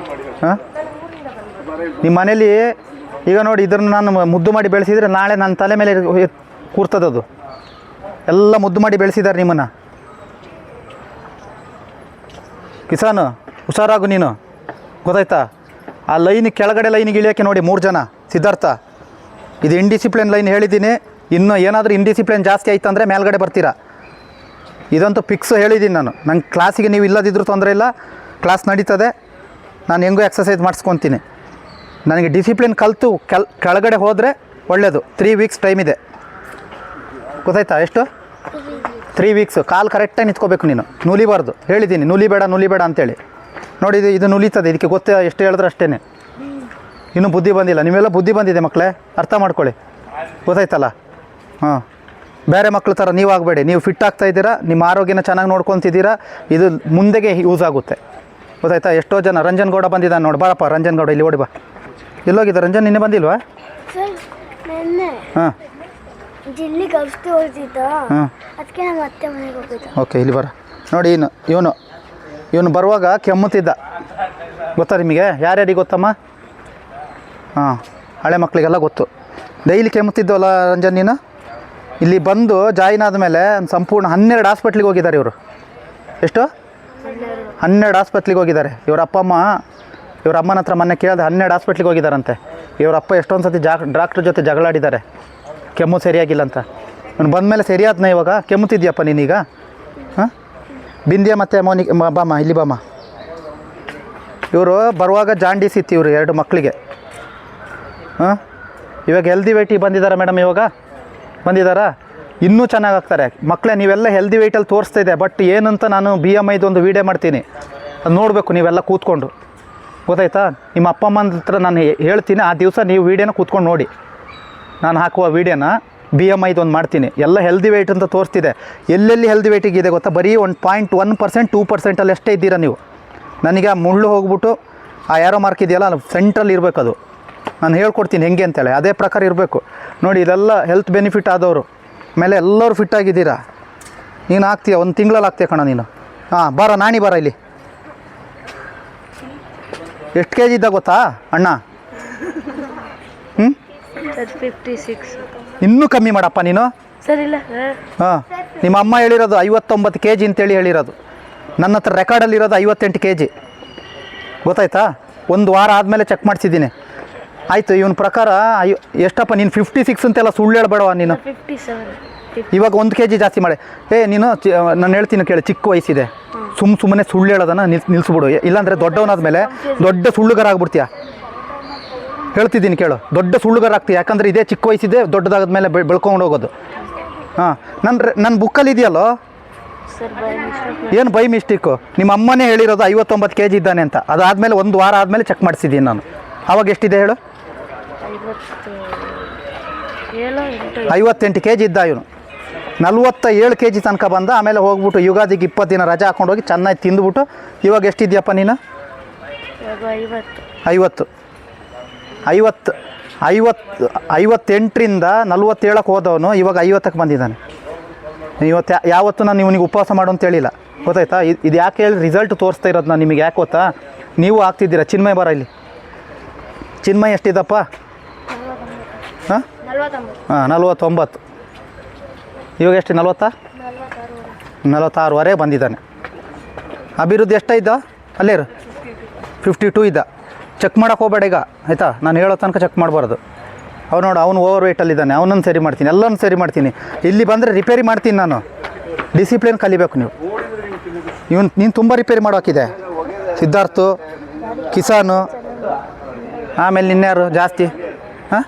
ಹಾಂ, ನಿಮ್ಮ ಮನೇಲಿ ಈಗ ನೋಡಿ, ಇದನ್ನು ನಾನು ಮುದ್ದು ಮಾಡಿ ಬೆಳೆಸಿದರೆ ನಾಳೆ ನನ್ನ ತಲೆ ಮೇಲೆ ಕೂರ್ತದದು. ಎಲ್ಲ ಮುದ್ದು ಮಾಡಿ ಬೆಳೆಸಿದ್ದಾರೆ ನಿಮ್ಮನ್ನು. ಕಿಸಾನು ಹುಷಾರಾಗು ನೀನು, ಗೊತ್ತಾಯ್ತಾ? ಆ ಕೆಳಗಡೆ ಲೈನಿಗೆ ಇಳಿಯೋಕ್ಕೆ ನೋಡಿ 3 ಜನ. ಸಿದ್ಧಾರ್ಥ, ಇದು ಇಂಡಿಸಿಪ್ಲಿನ್ ಲೈನ್ ಹೇಳಿದ್ದೀನಿ. ಇನ್ನು ಏನಾದರೂ ಇಂಡಿಸಿಪ್ಲಿನ್ ಜಾಸ್ತಿ ಆಯ್ತು ಅಂದರೆ ಮೇಲ್ಗಡೆ ಬರ್ತೀರಾ. ಇದಂತೂ ಫಿಕ್ಸ್ ಹೇಳಿದ್ದೀನಿ ನಾನು. ನಂಗೆ ಕ್ಲಾಸಿಗೆ ನೀವು ಇಲ್ಲದಿದ್ದರೂ ತೊಂದರೆ ಇಲ್ಲ, ಕ್ಲಾಸ್ ನಡೀತದೆ. ನಾನು ಹೆಂಗೋ ಎಕ್ಸಸೈಸ್ ಮಾಡಿಸ್ಕೊತೀನಿ. ನನಗೆ ಡಿಸಿಪ್ಲಿನ್ ಕಲಿತು ಕೆಳಗಡೆ ಹೋದರೆ ಒಳ್ಳೆಯದು. 3 ವೀಕ್ಸ್ ಟೈಮ್ ಇದೆ, ಗೊತ್ತಾಯ್ತಾ? ಎಷ್ಟು? 3 ವೀಕ್ಸ್. ಕಾಲು ಕರೆಕ್ಟಾಗಿ ನಿಂತ್ಕೋಬೇಕು ನೀನು, ನುಲಿಬಾರ್ದು. ಹೇಳಿದ್ದೀನಿ ನುಲಿಬೇಡ ಅಂತೇಳಿ. ನೋಡಿ, ಇದು ನುಲಿತದೆ. ಇದಕ್ಕೆ ಗೊತ್ತೇ, ಎಷ್ಟು ಹೇಳಿದ್ರೆ ಅಷ್ಟೇ. ಇನ್ನೂ ಬುದ್ಧಿ ಬಂದಿಲ್ಲ. ನೀವೆಲ್ಲ ಬುದ್ಧಿ ಬಂದಿದೆ ಮಕ್ಕಳೇ, ಅರ್ಥ ಮಾಡ್ಕೊಳ್ಳಿ, ಗೊತ್ತಾಯ್ತಲ್ಲ? ಹಾಂ, ಬೇರೆ ಮಕ್ಳ ಥರ ನೀವು ಆಗಬೇಡಿ. ನೀವು ಫಿಟ್ ಆಗ್ತಾಯಿದ್ದೀರಾ, ನಿಮ್ಮ ಆರೋಗ್ಯನ ಚೆನ್ನಾಗಿ ನೋಡ್ಕೊತಿದ್ದೀರಾ, ಇದು ಮುಂದೆಗೆ ಯೂಸ್ ಆಗುತ್ತೆ, ಗೊತ್ತಾಯ್ತಾ? ಎಷ್ಟೋ ಜನ ರಂಜನ್ ಗೌಡ ಬಂದಿದ್ದಾನೆ ನೋಡಿ, ಬಾರಪ್ಪ ರಂಜನ್ ಗೌಡ, ಇಲ್ಲಿ ಓಡಿ ಬಾ. ಎಲ್ಲೋಗಿದ್ದ ರಂಜನ್? ನಿನ್ನೆ ಬಂದಿಲ್ವಾ? ಹಾಂ, ಹಾಂ, ಓಕೆ, ಇಲ್ಲಿ ಬರ. ನೋಡಿ ಇವನು ಬರುವಾಗ ಕೆಮ್ಮುತ್ತಿದ್ದ, ಗೊತ್ತಾ ನಿಮಗೆ? ಯಾರ್ಯಾರಿಗೆ ಗೊತ್ತಮ್ಮ? ಹಾಂ, ಹಳೆ ಮಕ್ಕಳಿಗೆಲ್ಲ ಗೊತ್ತು. ಡೈಲಿ ಕೆಮ್ಮುತ್ತಿದ್ದವಲ್ಲ ರಂಜನ್ ನೀನು? ಇಲ್ಲಿ ಬಂದು ಜಾಯಿನ್ ಆದಮೇಲೆ ಸಂಪೂರ್ಣ 12 ಹಾಸ್ಪಿಟ್ಲಿಗೆ ಹೋಗಿದ್ದಾರೆ ಇವರು. ಎಷ್ಟು? 12 ಹಾಸ್ಪಿಟ್ಲಿಗೆ ಹೋಗಿದ್ದಾರೆ. ಇವರ ಅಮ್ಮನ ಹತ್ರ ಮೊನ್ನೆ ಕೇಳಿದೆ, 12 ಹಾಸ್ಪಿಟ್ಲಿಗೆ ಹೋಗಿದ್ದಾರಂತೆ. ಇವರಪ್ಪ ಎಷ್ಟೊಂದು ಸತಿ ಡಾಕ್ಟ್ರ್ ಜೊತೆ ಜಗಳಾಡಿದ್ದಾರೆ, ಕೆಮ್ಮು ಸರಿಯಾಗಿಲ್ಲ ಅಂತ. ನಾನು ಬಂದಮೇಲೆ ಸರಿಯಾದ್ನ ಇವಾಗ? ಕೆಮ್ಮುತ್ತಿದ್ಯಪ್ಪ ನೀನೀಗ? ಹಾಂ, ಬಿಂದ್ಯಾ ಮತ್ತು ಬಾಮ, ಇಲ್ಲಿ ಬಾಮ. ಇವರು ಬರುವಾಗ ಜಾಂಡೀಸ್ ಇತ್ತು ಇವರು 2 ಮಕ್ಕಳಿಗೆ. ಹಾಂ, ಇವಾಗ ಹೆಲ್ದಿ ವೆಯ್ಟಿಗೆ ಬಂದಿದ್ದಾರೆ ಮೇಡಮ್. ಇವಾಗ ಬಂದಿದ್ದಾರಾ? ಇನ್ನೂ ಚೆನ್ನಾಗಾಗ್ತಾರೆ ಮಕ್ಕಳೇ. ನೀವೆಲ್ಲ ಹೆಲ್ದಿ ವೆಯ್ಟಲ್ಲಿ ತೋರಿಸ್ತಾ ಇದೆ, ಬಟ್ ಏನಂತ ನಾನು BMIದು ಒಂದು ವೀಡಿಯೋ ಮಾಡ್ತೀನಿ, ಅದು ನೋಡಬೇಕು ನೀವೆಲ್ಲ ಕೂತ್ಕೊಂಡು, ಗೊತ್ತಾಯ್ತಾ? ನಿಮ್ಮ ಅಪ್ಪ ಅಮ್ಮನ ಹತ್ರ ನಾನು ಹೇಳ್ತೀನಿ, ಆ ದಿವಸ ನೀವು ವೀಡಿಯೋನ ಕೂತ್ಕೊಂಡು ನೋಡಿ. ನಾನು ಹಾಕುವ ವೀಡಿಯೋನ BMIದು ಒಂದು ಮಾಡ್ತೀನಿ, ಎಲ್ಲ ಹೆಲ್ದಿ ವೆಯ್ಟ್ ಅಂತ ತೋರಿಸ್ತಿದೆ. ಎಲ್ಲೆಲ್ಲಿ ಹೆಲ್ದಿ ವೆಯ್ಟಿಗಿದೆ ಗೊತ್ತಾ? ಬರೀ 1.1%, 2% ಅಷ್ಟೇ ಇದ್ದೀರಾ ನೀವು. ನನಗೆ ಆ ಮುಳ್ಳು ಹೋಗ್ಬಿಟ್ಟು ಆ ಯಾರೋ ಮಾರ್ಕ್ ಇದೆಯಲ್ಲ, ಸೆಂಟ್ರಲ್ಲಿ ಇರಬೇಕದು. ನಾನು ಹೇಳ್ಕೊಡ್ತೀನಿ ಹೆಂಗೆ ಅಂತೇಳಿ, ಅದೇ ಪ್ರಕಾರ ಇರಬೇಕು. ನೋಡಿ, ಇದೆಲ್ಲ ಹೆಲ್ತ್ ಬೆನಿಫಿಟ್ ಆದವರು, ಆಮೇಲೆ ಎಲ್ಲರೂ ಫಿಟ್ಟಾಗಿದ್ದೀರಾ. ನೀನು ಆಗ್ತೀಯ, 1 ತಿಂಗಳಲ್ಲಿ ಆಗ್ತೀಯ ಕಣ ನೀನು. ಹಾಂ, ಬಾರ ನಾಣಿ, ಬಾರ ಇಲ್ಲಿ. ಎಷ್ಟು kg ಇದ್ದ ಗೊತ್ತಾ ಅಣ್ಣ? 56. ಇನ್ನೂ ಕಮ್ಮಿ ಮಾಡಪ್ಪ ನೀನು. ಸರಿಲ್ಲ. ಹಾಂ, ನಿಮ್ಮ ಅಮ್ಮ ಹೇಳಿರೋದು 59 kg ಅಂತೇಳಿ ಹೇಳಿರೋದು. ನನ್ನ ಹತ್ರ ರೆಕಾರ್ಡಲ್ಲಿರೋದು 58 kg, ಗೊತ್ತಾಯ್ತಾ? 1 ವಾರ ಆದಮೇಲೆ ಚೆಕ್ ಮಾಡಿಸಿದ್ದೀನಿ. ಆಯಿತು, ಇವನ ಪ್ರಕಾರ ಎಷ್ಟಪ್ಪ ನೀನು? 56 ಅಂತೆಲ್ಲ ಸುಳ್ಳು ಹೇಳ್ಬೇಡವ ನೀನು. 57. ಇವಾಗ 1 kg ಜಾಸ್ತಿ ಮಾಡಿ. ನೀನು ನಾನು ಹೇಳ್ತೀನಿ ಕೇಳಿ, ಚಿಕ್ಕ ವಯಸ್ಸಿದೆ, ಸುಮ್ಮನೆ ಸುಳ್ಳು ಹೇಳೋದನ್ನು ನಿಲ್ಲಿಸ್ಬಿಡು. ಇಲ್ಲಾಂದರೆ ದೊಡ್ಡವನಾದ್ಮೇಲೆ ದೊಡ್ಡ ಸುಳ್ಳುಗಾರ ಆಗ್ಬಿಡ್ತೀಯ. ಹೇಳ್ತಿದ್ದೀನಿ ಕೇಳು, ದೊಡ್ಡ ಸುಳ್ಳುಗಾರ ಆಗ್ತೀಯ. ಯಾಕಂದರೆ ಇದೇ ಚಿಕ್ಕ ವಯಸ್ಸಿದೆ, ದೊಡ್ಡದಾದ್ಮೇಲೆ ಬೆಳ್ಕೊಂಡು ಹೋಗೋದು. ಹಾಂ, ನನ್ನ ಬುಕ್ಕಲ್ಲಿ ಇದೆಯಲ್ಲೋ, ಏನು ಬೈ ಮಿಸ್ಟೇಕು? ನಿಮ್ಮ ಅಮ್ಮನೇ ಹೇಳಿರೋದು 59 kg ಇದ್ದಾನೆ ಅಂತ. ಅದಾದಮೇಲೆ 1 ವಾರ ಆದಮೇಲೆ ಚೆಕ್ ಮಾಡಿಸಿದ್ದೀನಿ ನಾನು. ಆವಾಗ ಎಷ್ಟಿದೆ ಹೇಳು? 58 kg ಇದ್ದ ಇವನು. 47 kg ತನಕ ಬಂದ. ಆಮೇಲೆ ಹೋಗ್ಬಿಟ್ಟು ಯುಗಾದಿಗೆ 20 ದಿನ ರಜೆ ಹಾಕೊಂಡೋಗಿ ಚೆನ್ನಾಗಿ ತಿಂದುಬಿಟ್ಟು ಇವಾಗ ಎಷ್ಟಿದ್ಯಪ್ಪ ನೀನು? 50. 58ರಿಂದ 47ಕ್ಕೆ ಹೋದವನು ಇವಾಗ 50ಕ್ಕೆ ಬಂದಿದ್ದಾನೆ. ಇವತ್ತು ಯಾವತ್ತೂ ನಾನು ಇವನಿಗೆ ಉಪವಾಸ ಮಾಡು ಅಂತ ಹೇಳಿಲ್ಲ, ಗೊತ್ತಾಯ್ತಾ? ಇದು ಯಾಕೆ ಹೇಳಿ ರಿಸಲ್ಟ್ ತೋರಿಸ್ತಾ ಇರೋದು ನಾನು ನಿಮಗೆ. ಯಾಕೆ ಗೊತ್ತಾ? ನೀವು ಆಗ್ತಿದ್ದೀರಾ. ಚಿನ್ಮಯ್ ಬರ ಇಲ್ಲಿ. ಚಿನ್ಮಯ್ ಎಷ್ಟಿದ್ದಪ್ಪ? ಹಾಂ, 49. ಇವಾಗ ಎಷ್ಟು? 46ವರೆಗೆ ಬಂದಿದ್ದಾನೆ. ಅಭಿವೃದ್ಧಿ ಎಷ್ಟಾಯ್ತು? ಅಲ್ಲೇ ಇರು. 52 ಇದ್ದ. ಚೆಕ್ ಮಾಡೋಕೆ ಹೋಗಬೇಡ ಈಗ, ಆಯಿತಾ? ನಾನು ಹೇಳೋ ತನಕ ಚೆಕ್ ಮಾಡಬಾರ್ದು. ಅವನು ಓವರ್ ವೆಯ್ಟಲ್ಲಿದ್ದಾನೆ, ಅವನನ್ನು ಸರಿ ಮಾಡ್ತೀನಿ, ಎಲ್ಲನೂ ಸರಿ ಮಾಡ್ತೀನಿ. ಇಲ್ಲಿ ಬಂದರೆ ರಿಪೇರಿ ಮಾಡ್ತೀನಿ ನಾನು. ಡಿಸಿಪ್ಲಿನ್ ಕಲಿಬೇಕು ನೀವು. ನೀನು ತುಂಬ ರಿಪೇರಿ ಮಾಡೋಕ್ಕಿದೆ. ಸಿದ್ಧಾರ್ಥು, ಕಿಸಾನು, ಆಮೇಲೆ ನಿನ್ಯಾರು ಜಾಸ್ತಿ? ಹಾಂ,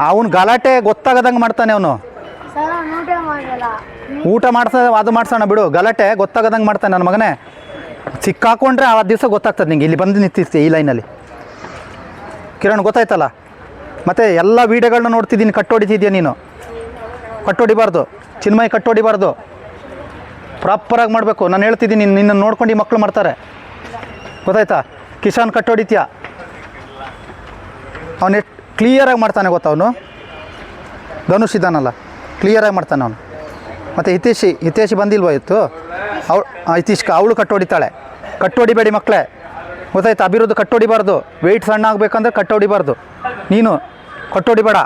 ಅವನು ಗಲಾಟೆ ಗೊತ್ತಾಗದಂಗೆ ಮಾಡ್ತಾನೆ ಅವನು. ಊಟ ಅದು ಮಾಡ್ಸೋಣ ಬಿಡು, ಗಲಾಟೆ ಗೊತ್ತಾಗದಂಗೆ ಮಾಡ್ತಾನೆ ನನ್ನ ಮಗನೇ. ಸಿಕ್ಕಾಕೊಂಡ್ರೆ ಆ ದಿವಸ ಗೊತ್ತಾಗ್ತದೆ ನಿಂಗೆ. ಇಲ್ಲಿ ಬಂದು ನಿಂತಿರ್ತೀಯ ಈ ಲೈನಲ್ಲಿ. ಕಿರಣ್, ಗೊತ್ತಾಯ್ತಲ್ಲ? ಮತ್ತು ಎಲ್ಲ ವೀಡಿಯೋಗಳನ್ನ ನೋಡ್ತಿದ್ದೀನಿ. ಕಟ್ಟೊಡಿತಿದ್ಯಾ ನೀನು? ಕಟ್ಟೊಡಿಬಾರ್ದು ಚಿನ್ಮಯ್, ಕಟ್ಟೊಡಿಬಾರ್ದು. ಪ್ರಾಪರಾಗಿ ಮಾಡಬೇಕು. ನಾನು ಹೇಳ್ತಿದ್ದೀನಿ, ನಿನ್ನನ್ನು ನೋಡ್ಕೊಂಡು ಈ ಮಕ್ಕಳು ಮಾಡ್ತಾರೆ, ಗೊತ್ತಾಯ್ತಾ? ಕಿಶಾನ್ ಕಟ್ಟೊಡಿತ್ಯಾ? ಅವನು ಎಷ್ಟು ಕ್ಲಿಯರಾಗಿ ಮಾಡ್ತಾನೆ ಗೊತ್ತಾ? ಅವನು ಧನುಷ್ ಇದ್ದಾನಲ್ಲ, ಕ್ಲಿಯರಾಗಿ ಮಾಡ್ತಾನೆ ಅವನು. ಮತ್ತು ಹಿತೇಶಿ ಬಂದಿಲ್ವ ಇವತ್ತು? ಹಿತೀಶ್ಕ ಅವಳು ಕಟ್ಟೊಡಿತಾಳೆ. ಕಟ್ಟೊಡಿಬೇಡಿ ಮಕ್ಕಳೇ, ಗೊತ್ತಾಯ್ತಾ? ಅಭಿವೃದ್ಧಿ ಕಟ್ಟೊಡಿಬಾರ್ದು. ವೆಯ್ಟ್ ಸಣ್ಣ ಆಗಬೇಕಂದ್ರೆ ಕಟ್ಟೊಡಿಬಾರ್ದು. ನೀನು ಕಟ್ಟೊಡಿಬೇಡ.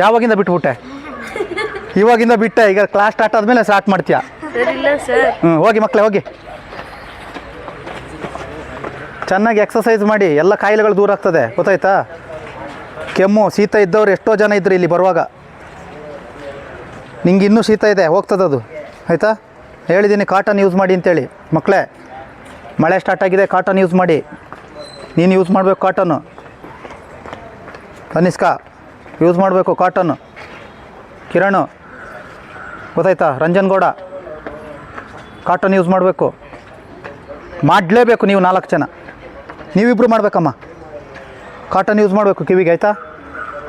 ಯಾವಾಗಿಂದ ಬಿಟ್ಬಿಟ್ಟೆ? ಇವಾಗಿಂದ ಬಿಟ್ಟೆ. ಈಗ ಕ್ಲಾಸ್ ಸ್ಟಾರ್ಟ್ ಆದಮೇಲೆ ಸ್ಟಾರ್ಟ್ ಮಾಡ್ತೀಯಾ? ಹೋಗಿ ಮಕ್ಕಳೇ, ಹೋಗಿ ಚೆನ್ನಾಗಿ ಎಕ್ಸಸೈಸ್ ಮಾಡಿ. ಎಲ್ಲ ಕಾಯಿಲೆಗಳು ದೂರ ಆಗ್ತದೆ, ಗೊತ್ತಾಯ್ತಾ? ಕೆಮ್ಮು ಶೀತ ಇದ್ದವ್ರು ಎಷ್ಟೋ ಜನ ಇದ್ರು ಇಲ್ಲಿ ಬರುವಾಗ. ನಿಂಗೆ ಇನ್ನೂ ಶೀತ ಇದೆ, ಹೋಗ್ತದದು, ಆಯಿತಾ? ಹೇಳಿದ್ದೀನಿ ಕಾಟನ್ ಯೂಸ್ ಮಾಡಿ ಅಂತೇಳಿ. ಮಕ್ಕಳೇ, ಮಳೆ ಸ್ಟಾರ್ಟ್ ಆಗಿದೆ, ಕಾಟನ್ ಯೂಸ್ ಮಾಡಿ. ನೀನು ಯೂಸ್ ಮಾಡಬೇಕು ಕಾಟನ್ನು. ಕನಿಷ್ಕಾ ಯೂಸ್ ಮಾಡಬೇಕು ಕಾಟನ್ನು. ಕಿರಣ್, ಗೊತ್ತಾಯ್ತಾ? ರಂಜನ್ ಗೌಡ, ಕಾಟನ್ ಯೂಸ್ ಮಾಡಬೇಕು. ಮಾಡಲೇಬೇಕು ನೀವು 4 ಜನ. ನೀವಿಬ್ಬರು ಮಾಡಬೇಕಮ್ಮ. ಕಾಟನ್ ಯೂಸ್ ಮಾಡಬೇಕು ಕಿವಿಗೆ, ಆಯಿತಾ?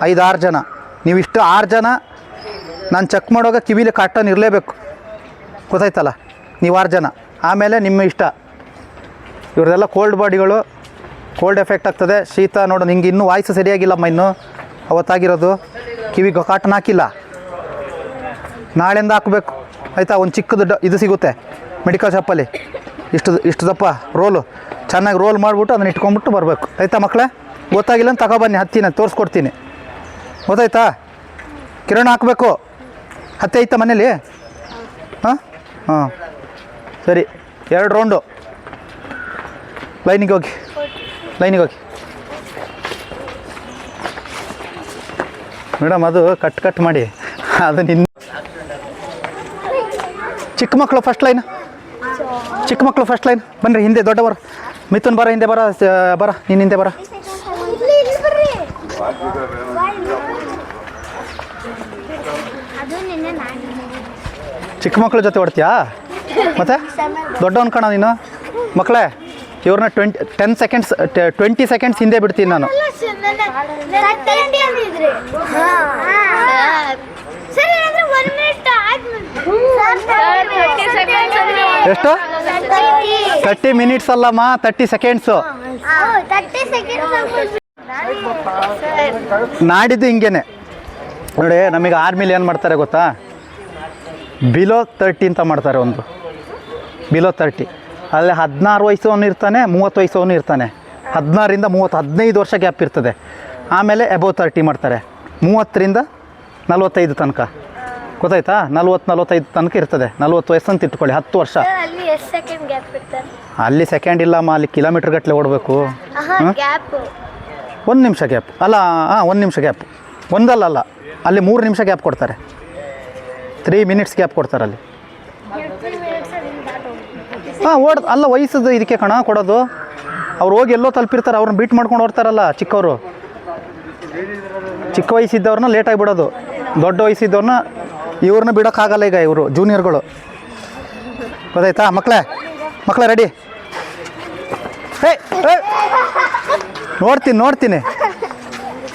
5-6 ಜನ, ನೀವು ಇಷ್ಟು 6 ಜನ ನಾನು ಚೆಕ್ ಮಾಡುವಾಗ ಕಿವಿಲಿ ಕಾಟನ್ ಇರಲೇಬೇಕು, ಗೊತ್ತಾಯ್ತಲ್ಲ? ನೀವು 6 ಜನ. ಆಮೇಲೆ ನಿಮ್ಮ ಇಷ್ಟ. ಇವ್ರದೆಲ್ಲ ಕೋಲ್ಡ್ ಬಾಡಿಗಳು, ಕೋಲ್ಡ್ ಎಫೆಕ್ಟ್ ಆಗ್ತದೆ. ಶೀತ ನೋಡು, ನಿಂಗೆ ಇನ್ನೂ ವಾಯ್ಸ್ ಸರಿಯಾಗಿಲ್ಲಮ್ಮ, ಇನ್ನೂ ಅವತ್ತಾಗಿರೋದು. ಕಿವಿಗೆ ಕಾಟನ್ ಹಾಕಿಲ್ಲ, ನಾಳೆಯಿಂದ ಹಾಕಬೇಕು, ಆಯಿತಾ? ಒಂದು ಚಿಕ್ಕದು ಇದು ಸಿಗುತ್ತೆ ಮೆಡಿಕಲ್ ಶಾಪಲ್ಲಿ, ಇಷ್ಟು ದಪ್ಪ ರೋಲು, ಚೆನ್ನಾಗಿ ರೋಲ್ ಮಾಡಿಬಿಟ್ಟು ಅದನ್ನ ಇಟ್ಕೊಂಡ್ಬಿಟ್ಟು ಬರಬೇಕು, ಆಯಿತಾ ಮಕ್ಕಳೇ? ಗೊತ್ತಾಗಿಲ್ಲ ಅಂತ ತಗೊಬನ್ನಿ, ಹತ್ತಿನ ತೋರಿಸ್ಕೊಡ್ತೀನಿ, ಗೊತ್ತಾಯ್ತಾ? ಕಿರಣ ಹಾಕಬೇಕು. ಹತ್ತಿ ಐತಾ ಮನೇಲಿ? ಹಾಂ ಹಾಂ, ಸರಿ. 2 ರೌಂಡು ಲೈನಿಗೆ ಹೋಗಿ, ಲೈನಿಗೆ ಹೋಗಿ ಮೇಡಮ್. ಅದು ಕಟ್ ಮಾಡಿ ಅದು ನಿನ್ನ ಚಿಕ್ಕ ಮಕ್ಕಳು ಫಸ್ಟ್ ಲೈನ್, ಚಿಕ್ಕ ಮಕ್ಕಳು ಫಸ್ಟ್ ಲೈನ್ ಬನ್ನಿರಿ. ಹಿಂದೆ ದೊಡ್ಡವರು, ಮಿಥುನ್ ಬರ, ಹಿಂದೆ ಬರ ನೀನು ಹಿಂದೆ ಬರ. ಚಿಕ್ಕ ಮಕ್ಕಳ ಜೊತೆ ಹೊಡ್ತೀಯಾ ಮತ್ತೆ? ದೊಡ್ಡವನ್ ಕಣ ನೀನು. ಮಕ್ಕಳೇ, ಇವ್ರನ್ನ 20 ಸೆಕೆಂಡ್ಸ್ ಹಿಂದೆ ಬಿಡ್ತೀನಿ ನಾನು. ಎಷ್ಟು? 30 ಮಿನಿಟ್ಸ್ ಅಲ್ಲಮ್ಮ, 30 ಸೆಕೆಂಡ್ಸು. ನಾಡಿದ್ದು ಹಿಂಗೇನೆ ನೋಡಿ. ನಮಗೆ ಆರ್ಮಿಲಿ ಏನು ಮಾಡ್ತಾರೆ ಗೊತ್ತಾ? ಬಿಲೋ 30 ಅಂತ ಮಾಡ್ತಾರೆ. ಒಂದು ಬಿಲೋ 30, ಅಲ್ಲಿ 16 ವಯಸ್ಸವನು ಇರ್ತಾನೆ, 30 ವಯಸ್ಸವನು ಇರ್ತಾನೆ. 16ರಿಂದ 30, 15 ವರ್ಷ ಗ್ಯಾಪ್ ಇರ್ತದೆ. ಆಮೇಲೆ ಅಬೋವ್ 30 ಮಾಡ್ತಾರೆ, 30ರಿಂದ 45 ತನಕ, ಗೊತ್ತಾಯ್ತಾ? 40-45 ತನಕ ಇರ್ತದೆ. 40 ವಯಸ್ಸು ಅಂತ ಇಟ್ಕೊಳ್ಳಿ, 10 ವರ್ಷ. ಅಲ್ಲಿ ಸೆಕೆಂಡ್ ಇಲ್ಲಮ್ಮ, ಅಲ್ಲಿ ಕಿಲೋಮೀಟ್ರ್ ಗಟ್ಟಲೆ ಓಡಬೇಕು. 1 ನಿಮಿಷ ಗ್ಯಾಪ್ ಅಲ್ಲ, 1 ನಿಮಿಷ ಗ್ಯಾಪ್. ಒಂದಲ್ಲ, ಅಲ್ಲಿ 3 ನಿಮಿಷ ಗ್ಯಾಪ್ ಕೊಡ್ತಾರೆ. 3 ಮಿನಿಟ್ಸ್ ಗ್ಯಾಪ್ ಕೊಡ್ತಾರೆ ಅಲ್ಲಿ. ಅಲ್ಲ, ವಯಸ್ಸದು ಇದಕ್ಕೆ ಕಣ ಕೊಡೋದು. ಅವ್ರು ಹೋಗಿ ಎಲ್ಲೋ ತಲುಪಿರ್ತಾರೆ, ಅವ್ರನ್ನ ಬೀಟ್ ಮಾಡ್ಕೊಂಡು ಹೋಗ್ತಾರಲ್ಲ ಚಿಕ್ಕವರು. ಚಿಕ್ಕ ವಯಸ್ಸಿದ್ದವ್ರನ್ನ ಲೇಟಾಗಿ ಬಿಡೋದು, ದೊಡ್ಡ ವಯಸ್ಸಿದ್ದವ್ರನ್ನ ಇವ್ರನ್ನ ಬಿಡೋಕ್ಕಾಗಲ್ಲ. ಈಗ ಇವರು ಜೂನಿಯರ್ಗಳು, ಗೊತ್ತಾಯ್ತಾ? ಮಕ್ಕಳೇ ರೆಡಿ? ನೋಡ್ತೀನಿ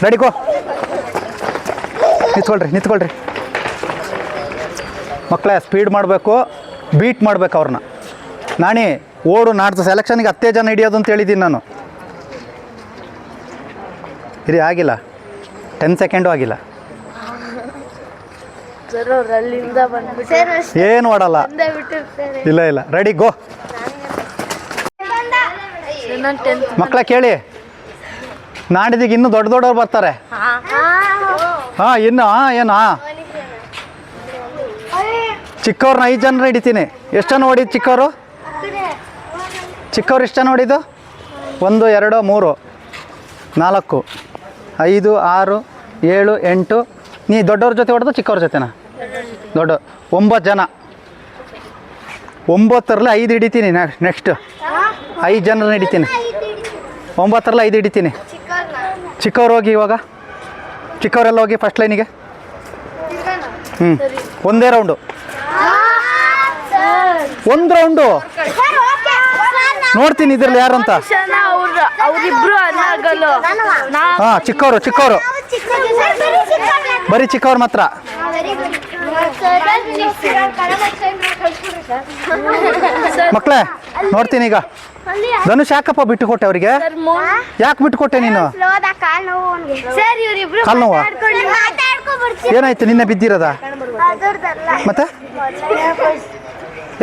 ರೆಡಿ ಗೋ. ನಿಂತ್ಕೊಳ್ರಿ ಮಕ್ಕಳೇ. ಸ್ಪೀಡ್ ಮಾಡಬೇಕು, ಬೀಟ್ ಮಾಡಬೇಕು ಅವ್ರನ್ನ. ನಾಣಿ ಓಡು, ನಾಡ್ದು ಸೆಲೆಕ್ಷನ್ಗೆ 10 ಜನ ಹಿಡಿಯೋದು ಅಂತ ಹೇಳಿದ್ದೀನಿ ನಾನು. ಇರಿ, ಆಗಿಲ್ಲ, 10 ಸೆಕೆಂಡು ಆಗಿಲ್ಲ. ಏನು ಓಡಲ್ಲ, ಇಲ್ಲ ರೆಡಿ ಗೋ. ಮಕ್ಕಳೇ ಕೇಳಿ, ನಾಡಿದಿಗೆ ಇನ್ನೂ ದೊಡ್ಡವ್ರು ಬರ್ತಾರೆ. ಇನ್ನು ಏನು ಚಿಕ್ಕವ್ರನ್ನ 5 ಜನ ಹಿಡಿತೀನಿ. ಎಷ್ಟು ಜನ ಹೊಡಿದು ಚಿಕ್ಕವರು ಎಷ್ಟು ಜನ ಹೊಡಿದು? 1 2 3 4 5 6 7 8. ನೀ ದೊಡ್ಡವ್ರ ಜೊತೆ ಹೊಡೆದು ಚಿಕ್ಕವ್ರ ಜೊತೆನಾ? 9 ಜನ. 9ರಲ್ಲಿ 5 ಹಿಡಿತೀನಿ. ನೆಕ್ಸ್ಟ್ 5 ಜನರನ್ನ ಹಿಡಿತೀನಿ. 9ರಲ್ಲಿ 5 ಹಿಡಿತೀನಿ. ಚಿಕ್ಕವ್ರು ಹೋಗಿ, ಇವಾಗ ಚಿಕ್ಕವರೆಲ್ಲ ಹೋಗಿ ಫಸ್ಟ್ ಲೈನಿಗೆ. ಒಂದೇ ರೌಂಡು, 1 ರೌಂಡು. ನೋಡ್ತೀನಿ ಇದರಲ್ಲಿ ಯಾರು ಅಂತ. ಚಿಕ್ಕವರು ಬರೀ ಚಿಕ್ಕವ್ರು ಮಾತ್ರ. ಮಕ್ಕಳೇ ನೋಡ್ತೀನಿ ಈಗ. ಧನುಷ್ ಯಾಕಪ್ಪ ಬಿಟ್ಟು ಕೊಟ್ಟೆ ಅವರಿಗೆ? ಯಾಕೆ ಬಿಟ್ಟು ಕೊಟ್ಟೆ ನೀನು? ಕಾಲು ನೋವಾ? ಏನಾಯ್ತು? ನಿನ್ನೆ ಬಿದ್ದಿರೋದ? ಮತ್ತೆ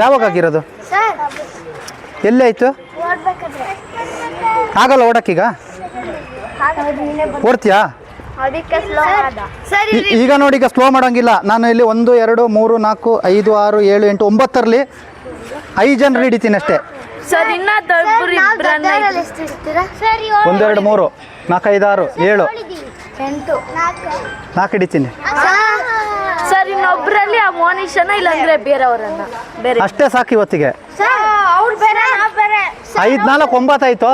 ಯಾವಾಗ ಆಗಿರೋದು? ಎಲ್ಲಿ ಆಯ್ತು? ಆಗಲ್ಲ ಓಡಕ್ಕೀಗ? ಓಡ್ತೀಯಾ ಈಗ? ನೋಡಿ, ಈಗ ಸ್ಲೋ ಮಾಡೋಂಗಿಲ್ಲ ನಾನು. ಇಲ್ಲಿ 1 2 3 4 5 6 7 8 9ರಲ್ಲಿ 5 ಜನರು ಹಿಡಿತೀನಿ ಅಷ್ಟೇ. 1 2 3 4 5 6 7 4 ಹಿಡಿತೀನಿ ಸರ್. ಇನ್ನೊಬ್ಬರಲ್ಲಿ ಆ ಮೋನಿಶನ, ಇಲ್ಲಾಂದ್ರೆ ಬೇರೆಯವರನ್ನ. ಅಷ್ಟೇ ಸಾಕು ಇವತ್ತಿಗೆ. 5 4 9 ಆಯ್ತು.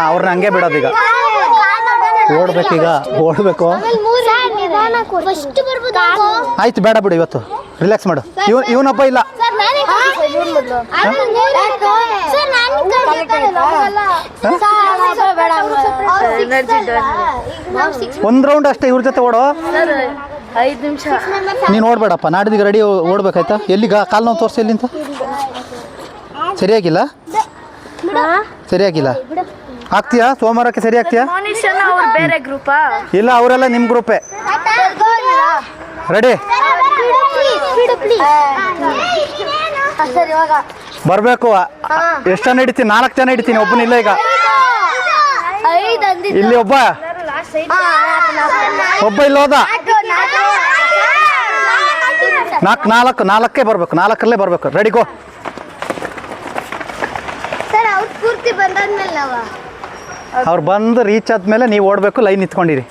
ಅವ್ರನ್ನ ಹಂಗೆ ಬಿಡೋದು ಈಗ. ಓಡ್ಬೇಕೀಗ ಓಡಬೇಕು. ಆಯ್ತು ಬೇಡ ಬಿಡು, ಇವತ್ತು ರಿಲ್ಯಾಕ್ಸ್ ಮಾಡು. ಇವನೊಬ್ಬ ಇಲ್ಲ. ಒಂದು ರೌಂಡ್ ಅಷ್ಟೇ ಇವ್ರ ಜೊತೆ ಓಡೋ. 5 ನಿಮಿಷ ನೀನು ಓಡಬೇಡಪ್ಪ, ನಾಡಿದಿಗೆ ರೆಡಿ ಓಡ್ಬೇಕಾಯ್ತಾ? ಎಲ್ಲಿಗ ಕಾಲು ನೋವು ತೋರಿಸಿ ಎಲ್ಲಿಂತ? ಸರಿಯಾಗಿಲ್ಲ ಸರಿಯಾಗಿಲ್ಲ ಆಗ್ತೀಯಾ? ಸೋಮವಾರಕ್ಕೆ ಸರಿ ಆಗ್ತೀಯಾ? ಮೋನಿಶನ ಅವ್ರು ಬೇರೆ ಗ್ರೂಪಾ? ಇಲ್ಲ, ಅವರೆಲ್ಲ ನಿಮ್ಮ ಗ್ರೂಪೇ. ರೆಡಿ ಬರಬೇಕು. ಎಷ್ಟು ಜನ ಹಿಡಿತೀನಿ? 4 ಜನ ಹಿಡಿತೀನಿ, ಒಬ್ಬನಿಲ್ಲ ಈಗ. ಇಲ್ಲಿ ಒಬ್ಬ ಇಲ್ಲಿ ಹೋದ. 4 ಬರಬೇಕು, 4ರಲ್ಲೇ ಬರಬೇಕು. ರೆಡಿ ಗೋ. ಅವ್ರು ಬಂದು ರೀಚ್ ಆದ್ಮೇಲೆ ನೀವು ಓಡಬೇಕು. ಲೈನ್ ನಿಂತ್ಕೊಂಡಿರಿ.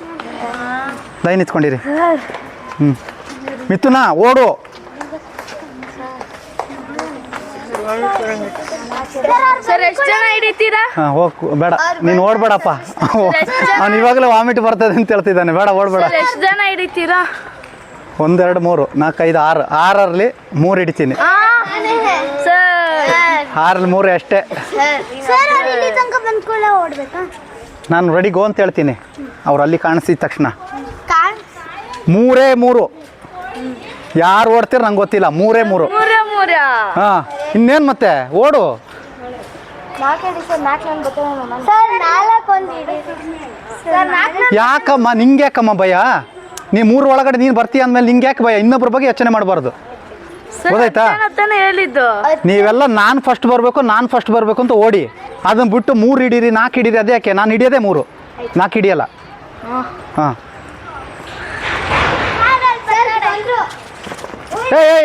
ಮಿಥುನ ಓಡು. ಸರ್ ಎಷ್ಟು ಜನ ಹಿಡಿತೀರಾ? ಹಾಂ ಹೋಗು. ಬೇಡ ನೀನು ಓಡಬೇಡಪ್ಪ, ಅವ್ನು ಇವಾಗಲೇ ವಾಮಿಟ್ ಬರ್ತದೆ ಅಂತ ಹೇಳ್ತಿದ್ದಾನೆ. ಬೇಡ ಓಡಬೇಡ. ಎಷ್ಟು ಜನ ಹಿಡಿತೀರಾ? 1 2 3 4 5 6. 6ರಲ್ಲಿ 3 ಹಿಡಿತೀನಿ. 6ರಲ್ಲಿ 3 ಅಷ್ಟೇ. ನಾನು ರೆಡಿ ಗೋ ಅಂತ ಹೇಳ್ತೀನಿ. ಅವ್ರು ಅಲ್ಲಿ ಕಾಣಿಸಿದ ತಕ್ಷಣ 3 ಯಾರು ಓಡ್ತೀರ ನಂಗೆ ಗೊತ್ತಿಲ್ಲ. 3 ಹಾಂ, ಇನ್ನೇನು ಮತ್ತೆ ಓಡು. ಯಾಕಮ್ಮ ನಿಂಗೆ ಯಾಕಮ್ಮ ಭಯ? ನೀ 3 ಒಳಗಡೆ ನೀನು ಬರ್ತೀಯ ಅಂದಮೇಲೆ ನಿಂಗೆ ಯಾಕೆ ಭಯ? ಇನ್ನೊಬ್ರ ಬಗ್ಗೆ ಯೋಚನೆ ಮಾಡಬಾರ್ದು, ಗೊತ್ತಾಯ್ತಾ? ಹೇಳಿದ್ದು ನೀವೆಲ್ಲ ನಾನು ಫಸ್ಟ್ ಬರಬೇಕು ಅಂತ ಓಡಿ, ಅದನ್ನ ಬಿಟ್ಟು 3 ಹಿಡೀರಿ 4 ಹಿಡೀರಿ. ಅದೇ ಯಾಕೆ? ನಾನು ಹಿಡಿಯೋದೇ 3, 4 ಹಿಡಿಯಲ್ಲ. ಹಾಂ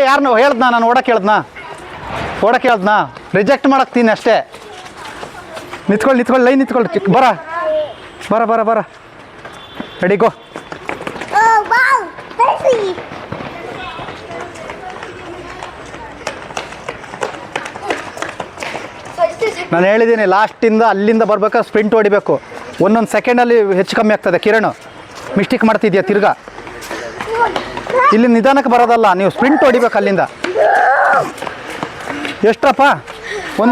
ಯಾರನ್ನ ಹೇಳ್ದನಾ? ನಾನು ಓಡಕ್ಕೆ ಹೇಳ್ದನಾ? ರಿಜೆಕ್ಟ್ ಮಾಡಕ್ತೀನಿ ಅಷ್ಟೇ. ನಿಂತ್ಕೊಳ್ಳಿ ಲೈನ್ ನಿಂತ್ಕೊಳ್ಳಿ. ಬರ ರೆಡಿ ಗೋ. ನಾನು ಹೇಳಿದ್ದೀನಿ ಲಾಸ್ಟಿಂದ ಅಲ್ಲಿಂದ ಬರ್ಬೇಕಾದ್ರೆ ಸ್ಪ್ರಿಂಟ್ ಹೊಡಿಬೇಕು. 1 ಸೆಕೆಂಡಲ್ಲಿ ಹೆಚ್ಚು ಕಮ್ಮಿ ಆಗ್ತದೆ. ಕಿರಣ್ ಮಿಸ್ಟೇಕ್ ಮಾಡ್ತಿದ್ಯಾ? ತಿರ್ಗಾ ಇಲ್ಲಿ ನಿಧಾನಕ್ಕೆ ಬರೋದಲ್ಲ, ನೀವು ಸ್ಪ್ರಿಂಟ್ ಹೊಡಿಬೇಕು ಅಲ್ಲಿಂದ. ಎಷ್ಟಪ್ಪ? 1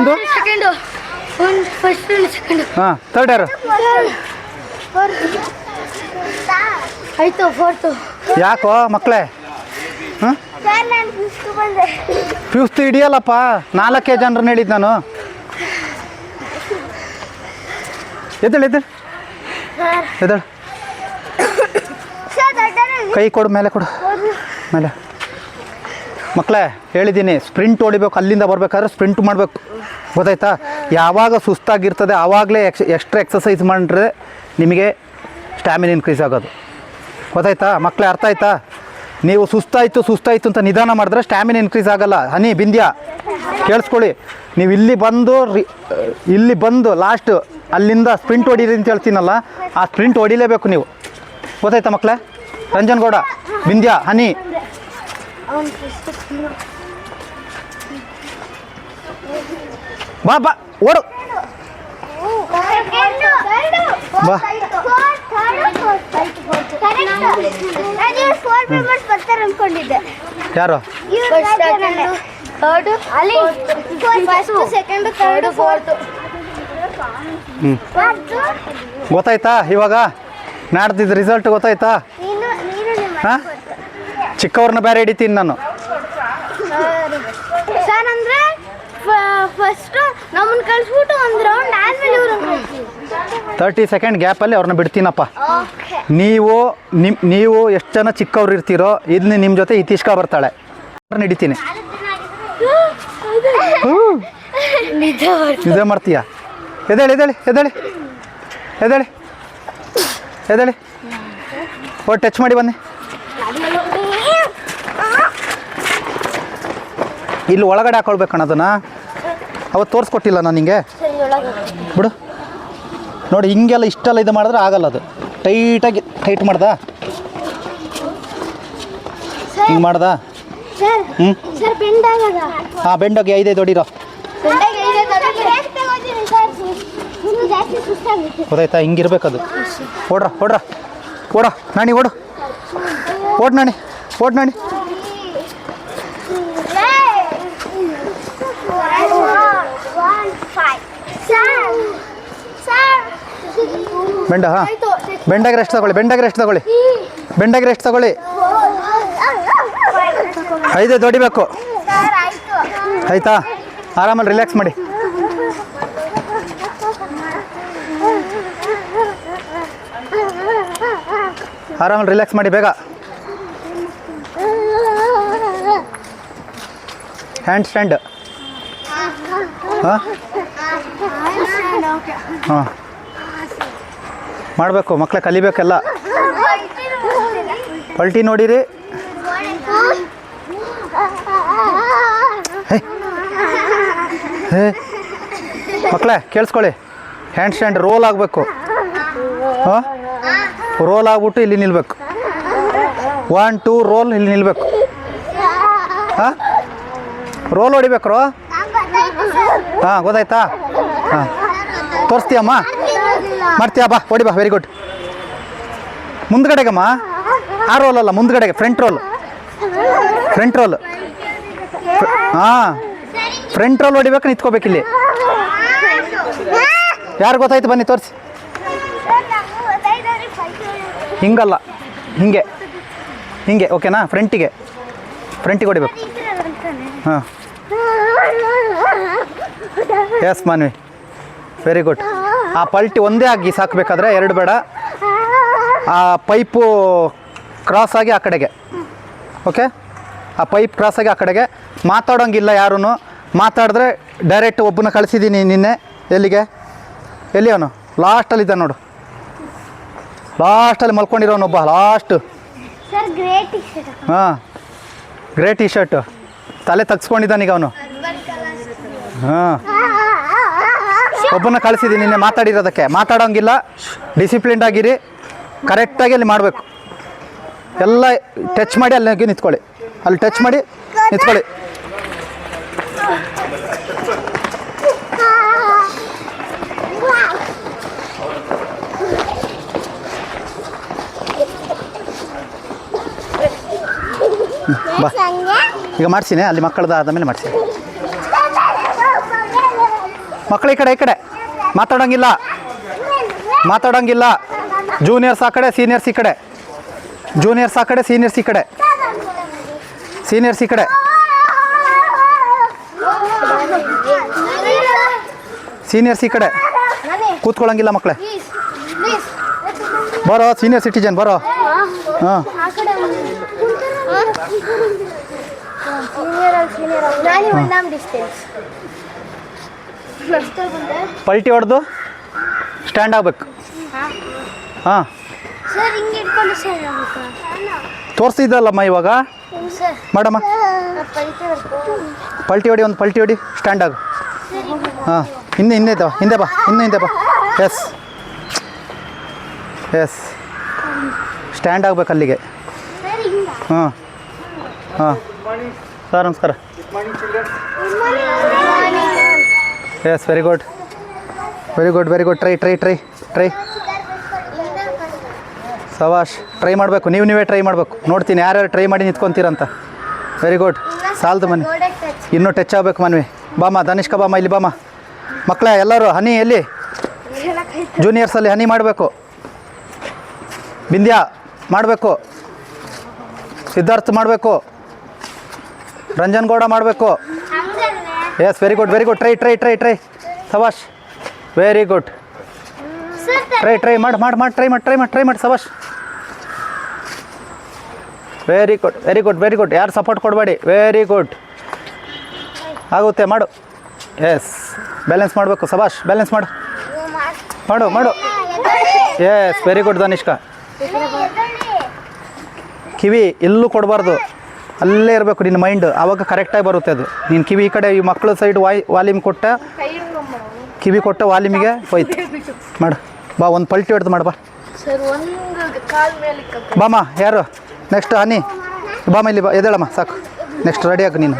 ಹಾಂ. ಥರ್ಡ್ ಯಾರು? ಯಾಕೋ ಮಕ್ಕಳೇ? ಹಾಂ, 5th ಹಿಡಿಯಲ್ಲಪ್ಪ. 4 ಜನರನ್ನ ಹೇಳಿದ್ದು ನಾನು. ಎದ್ದೇಳು ಕೈ ಕೊಡು, ಮೇಲೆ ಕೊಡು, ಮೇಲೆ. ಮಕ್ಕಳೇ ಹೇಳಿದ್ದೀನಿ, ಸ್ಪ್ರಿಂಟ್ ಹೊಡಿಬೇಕು. ಅಲ್ಲಿಂದ ಬರಬೇಕಾದ್ರೆ ಸ್ಪ್ರಿಂಟ್ ಮಾಡಬೇಕು, ಗೊತ್ತಾಯ್ತಾ? ಯಾವಾಗ ಸುಸ್ತಾಗಿರ್ತದೆ ಆವಾಗಲೇ ಎಕ್ಸ್ಟ್ರಾ ಎಕ್ಸಸೈಸ್ ಮಾಡಿದ್ರೆ ನಿಮಗೆ ಸ್ಟ್ಯಾಮಿನ ಇನ್ಕ್ರೀಸ್ ಆಗೋದು, ಗೊತ್ತಾಯ್ತಾ ಮಕ್ಕಳೇ? ಅರ್ಥ ಆಯ್ತಾ? ನೀವು ಸುಸ್ತಾಯಿತು ಅಂತ ನಿಧಾನ ಮಾಡಿದ್ರೆ ಸ್ಟ್ಯಾಮಿನ ಇನ್ಕ್ರೀಸ್ ಆಗೋಲ್ಲ. ಹನಿ ಬಿಂದ್ಯಾ ಕೇಳಿಸ್ಕೊಳ್ಳಿ. ನೀವು ಇಲ್ಲಿ ಬಂದು ಲಾಸ್ಟ್ ಅಲ್ಲಿಂದ ಸ್ಪ್ರಿಂಟ್ ಹೊಡೀರಿ ಅಂತ ಹೇಳ್ತೀನಲ್ಲ, ಆ ಸ್ಪ್ರಿಂಟ್ ಹೊಡಿಲೇಬೇಕು ನೀವು, ಗೊತ್ತಾಯ್ತಾ ಮಕ್ಕಳೇ? ರಂಜನ್ ಗೌಡ, ಬಿಂದ್ಯಾ, ಹನಿ. ಬಾ ಓಡು. ಬಾ. ಯಾರು? ಗೊತ್ತಾಯ್ತಾ? ಇವಾಗ ನಾಡ್ದಿದ್ದು ರಿಸಲ್ಟ್ ಗೊತ್ತಾಯ್ತಾ? ಹಾಂ, ಚಿಕ್ಕವ್ರನ್ನ ಬೇರೆ ಹಿಡಿತೀನಿ ನಾನು. ಫಸ್ಟ್ ನಮ್ಮನ್ನ ಕಳಿಸ್ಬಿಟ್ಟು ಒಂದು ರೌಂಡ್ ಆದ್ಮೇಲೆ ಇವ್ರನ್ನ 30 ಸೆಕೆಂಡ್ ಗ್ಯಾಪಲ್ಲಿ ಅವ್ರನ್ನ ಬಿಡ್ತೀನಪ್ಪ. ನೀವು ಎಷ್ಟು ಜನ ಚಿಕ್ಕವ್ರು ಇರ್ತೀರೋ ಇಲ್ಲಿ ನಿಮ್ಮ ಜೊತೆ ಇತಿಷ್ಕ ಬರ್ತಾಳೆ, ಹಿಡಿತೀನಿ. ನಿಜ ಮಾಡ್ತೀಯಾ? ಎದ್ದೇಳಿ ಓ ಟಚ್ ಮಾಡಿ ಬನ್ನಿ. ಇಲ್ಲಿ ಒಳಗಡೆ ಹಾಕೊಳ್ಬೇಕಣ್ಣ ಅದನ್ನು. ಅವತ್ತು ತೋರಿಸ್ಕೊಟ್ಟಿಲ್ಲ ನಾನು ನಿಂಗೆ, ಬಿಡು. ನೋಡಿ ಹಿಂಗೆಲ್ಲ ಇಷ್ಟೆಲ್ಲ ಇದು ಮಾಡಿದ್ರೆ ಆಗಲ್ಲ. ಅದು ಟೈಟ್ ಮಾಡ್ದ, ಹಿಂಗೆ ಮಾಡ್ದ. ಹಾಂ, ಬೆಂಡೋಗಿ 5 ಹೊಡಿರೋ. ಜಾಸ್ತಿ ಸುಸ್ತಾಗುತ್ತೆ. ಗೊತ್ತಾಯ್ತಾ? ಹಿಂಗಿರ್ಬೇಕದು. ಓಡ್ರ ಓಡ್ರ ಓಡ ನಾಣಿ ಓಡು, ಓಡ್ ನಾಣಿ, ಓಡ್ ನಾಣಿ. ಬೆಂಡ, ಹಾಂ, ಬೆಂಡಾಗಿ ರೆಸ್ಟ್ ತಗೊಳ್ಳಿ, ಬೆಂಡಾಗಿ ರೆಸ್ಟ್ ತಗೊಳ್ಳಿ, ಬೆಂಡಾಗಿ ರೆಸ್ಟ್ ತಗೊಳ್ಳಿ. 5 ಹೊಡಿಬೇಕು ಆಯ್ತಾ? ಆರಾಮಲ್ಲಿ ರಿಲ್ಯಾಕ್ಸ್ ಮಾಡಿ. ಆರಾಮಲ್ಲಿ ರಿಲ್ಯಾಕ್ಸ್ ಮಾಡಿ ಬೇಗ. Hand stand. ಹಾಂ ಹಾಂ ಮಾಡಬೇಕು, ಮಕ್ಕಳೇ ಕಲಿಬೇಕೆಲ್ಲ. ಪಲ್ಟಿ ನೋಡಿರಿ. ಹೇ ಮಕ್ಕಳೇ ಕೇಳಿಸ್ಕೊಳ್ಳಿ, ಹ್ಯಾಂಡ್ ಸ್ಟ್ಯಾಂಡ್ ರೋಲ್ ಆಗಬೇಕು. ಹಾಂ, ರೋಲ್ ಆಗ್ಬಿಟ್ಟು ಇಲ್ಲಿ ನಿಲ್ಬೇಕು. 1 2 ರೋಲ್, ಇಲ್ಲಿ ನಿಲ್ಬೇಕು. ಹಾಂ, ರೋಲ್ ಹೊಡಿಬೇಕು ರೋ. ಹಾಂ ಗೊತ್ತಾಯ್ತಾ? ಹಾಂ ತೋರಿಸ್ತೀಯಮ್ಮ, ಮಾಡ್ತೀಯಾ? ಬಾ ಹೊಡಿ ಬಾ. Very good. ಮುಂದ್ಗಡೆಗಮ್ಮ, ಆ ರೋಲ್ ಅಲ್ಲ, ಮುಂದ್ಗಡೆಗೆ ಫ್ರಂಟ್ ರೋಲ್, ಫ್ರಂಟ್ ರೋಲ್. ಹಾಂ ಫ್ರಂಟ್ ರೋಲ್ ಹೊಡಿಬೇಕು, ನಿಂತ್ಕೋಬೇಕು ಇಲ್ಲಿ. ಯಾರು ಗೊತ್ತಾಯ್ತು ಬನ್ನಿ ತೋರಿಸಿ. ಹಿಂಗಲ್ಲ, ಹಿಂಗೆ ಹಿಂಗೆ, ಓಕೆನಾ? ಫ್ರಂಟಿಗೆ ಹೊಡಿಬೇಕು. ಹಾಂ ಎಸ್ ಮಾನ್ವಿ, ವೆರಿ ಗುಡ್. ಆ ಪಲ್ಟಿ ಒಂದೇ ಆಗಿ ಸಾಕಬೇಕಾದ್ರೆ 2 ಬೇಡ. ಆ ಪೈಪು ಕ್ರಾಸ್ ಆಗಿ ಆ ಕಡೆಗೆ, ಓಕೆ? ಆ ಪೈಪ್ ಕ್ರಾಸ್ ಆಗಿ ಆ ಕಡೆಗೆ. ಮಾತಾಡೋಂಗಿಲ್ಲ ಯಾರೂ. ಮಾತಾಡಿದ್ರೆ ಡೈರೆಕ್ಟ್ ಒಬ್ಬನ ಕಳಿಸಿದ್ದೀನಿ ನಿನ್ನೆ. ಎಲ್ಲಿಗೆ? ಎಲ್ಲಿ ಅವನು? ಲಾಸ್ಟಲ್ಲಿದ್ದ ನೋಡು, ಲಾಸ್ಟಲ್ಲಿ ಮಲ್ಕೊಂಡಿರೋನೊಬ್ಬ, ಲಾಸ್ಟು. ಹಾಂ ಗ್ರೇ ಟಿ ಶರ್ಟು, ತಲೆ ತಗ್ಸ್ಕೊಂಡಿದ್ದಾನೀಗ ಅವನು. ಹಾಂ ಒಬ್ಬನ ಕಳಿಸಿದ್ದೀನಿ ನಿನ್ನೆ ಮಾತಾಡಿರೋದಕ್ಕೆ. ಮಾತಾಡೋಂಗಿಲ್ಲ, ಡಿಸಿಪ್ಲಿನ್ಡ್ ಆಗಿರಿ, ಕರೆಕ್ಟಾಗಿ ಅಲ್ಲಿ ಮಾಡಬೇಕು. ಎಲ್ಲ ಟಚ್ ಮಾಡಿ ಅಲ್ಲಿ ನಿಂತ್ಕೊಳ್ಳಿ, ಅಲ್ಲಿ ಟಚ್ ಮಾಡಿ ನಿಂತ್ಕೊಳ್ಳಿ. ಬಾ ಈಗ ಮಾಡ್ತೀನಿ, ಅಲ್ಲಿ ಮಕ್ಕಳದ ಆದಮೇಲೆ ಮಾಡ್ತೀನಿ. ಮಕ್ಕಳು ಈ ಕಡೆ ಮಾತಾಡೋಂಗಿಲ್ಲ, ಮಾತಾಡೋಂಗಿಲ್ಲ. ಜೂನಿಯರ್ಸ್ ಆ ಕಡೆ, ಸೀನಿಯರ್ಸ್ ಈ ಕಡೆ. ಜೂನಿಯರ್ಸ್ ಆ ಕಡೆ, ಸೀನಿಯರ್ಸ್ ಈ ಕಡೆ. ಸೀನಿಯರ್ಸ್ ಈ ಕಡೆ, ಸೀನಿಯರ್ಸ್ ಈ ಕಡೆ. ಕೂತ್ಕೊಳ್ಳೋಂಗಿಲ್ಲ ಮಕ್ಕಳೇ. ಬರೋ ಸೀನಿಯರ್ ಸಿಟಿಜನ್ ಬರೋ. ಹಾಂ ಪಲ್ಟಿ ಹೊಡೆದು ಸ್ಟ್ಯಾಂಡ್ ಆಗಬೇಕು. ಹಾಂ ತೋರಿಸ್ತಿದ್ದಲ್ಲಮ್ಮ ಇವಾಗ. ಮಾಡಮ್ಮ, ಪಲ್ಟಿ ಹೊಡಿ, ಒಂದು ಪಲ್ಟಿ ಹೊಡಿ, ಸ್ಟ್ಯಾಂಡ್ ಆಗು. ಹಾಂ ಹಿಂದೆ ಬಾ, ಹಿಂದೆ ಬಾ. ಎಸ್ ಎಸ್, ಸ್ಟ್ಯಾಂಡ್ ಆಗ್ಬೇಕು ಅಲ್ಲಿಗೆ. ಹಾಂ ಹಾಂ ಸರ್ ನಮಸ್ಕಾರ. Yes very good, very good, very good. Try ಸವಾಶ್. ಟ್ರೈ ಮಾಡಬೇಕು, ನೀವೇ ಟ್ರೈ ಮಾಡಬೇಕು. ನೋಡ್ತೀನಿ ಯಾರ್ಯಾರು ಟ್ರೈ ಮಾಡಿ ನಿಂತ್ಕೊತೀರಂತ. Very good. ಸಾಲ್ದು ಮನೆ, ಇನ್ನೂ ಟಚ್ ಆಗಬೇಕು ಮನ್ವಿ. ಬಾಮ ಧನಿಷ್ಕ, ಬಾಮ ಇಲ್ಲಿ ಬಾಮ. ಮಕ್ಕಳೇ ಎಲ್ಲರೂ ಹನಿ ಎಲ್ಲಿ? ಜೂನಿಯರ್ಸಲ್ಲಿ ಹನಿ ಮಾಡಬೇಕು. ಬಿಂದ್ಯಾ ಮಾಡಬೇಕು, ಸಿದ್ಧಾರ್ಥ್ ಮಾಡಬೇಕು, ರಂಜನ್ ಗೌಡ ಮಾಡಬೇಕು. Yes very good, very good. Try ಸವಾಶ್. Very good. ಟ್ರೈ ಮಾಡಿ ಸವಾಶ್. Very good. ಯಾರು ಸಪೋರ್ಟ್ ಕೊಡಬೇಡಿ. ವೆರಿ ಗುಡ್, ಆಗುತ್ತೆ, ಮಾಡು. ಎಸ್ ಬ್ಯಾಲೆನ್ಸ್ ಮಾಡಬೇಕು. ಸವಾಶ್, ಬ್ಯಾಲೆನ್ಸ್ ಮಾಡು. Yes very good Dhanishka. ಕಿವಿ ಎಲ್ಲೂ ಕೊಡಬಾರ್ದು, ಅಲ್ಲೇ ಇರಬೇಕು ನಿನ್ನ ಮೈಂಡ್, ಆವಾಗ ಕರೆಕ್ಟಾಗಿ ಬರುತ್ತೆ ಅದು. ನೀನು ಕಿವಿ ಈ ಕಡೆ, ಈ ಮಕ್ಕಳ ಸೈಡ್ ವಾಲ್ಯೂಮ್ ಕೊಟ್ಟ, ಕಿವಿ ಕೊಟ್ಟ ವಾಲ್ಯೂಮಿಗೆ ಹೋಯ್ತು. ಮಾಡು ಬಾ, ಒಂದು ಪಲ್ಟಿ ಹೊಡೆದು ಮಾಡು ಬಾ. ಬಾಮ ಯಾರು ನೆಕ್ಸ್ಟ್? ಹನಿ ಬಾಮ ಇಲ್ಲಿ ಬಾ, ಎದ್ದೇಳಮ್ಮ ಸಾಕು. ನೆಕ್ಸ್ಟ್ ರೆಡಿ ಆಗ ನೀನು.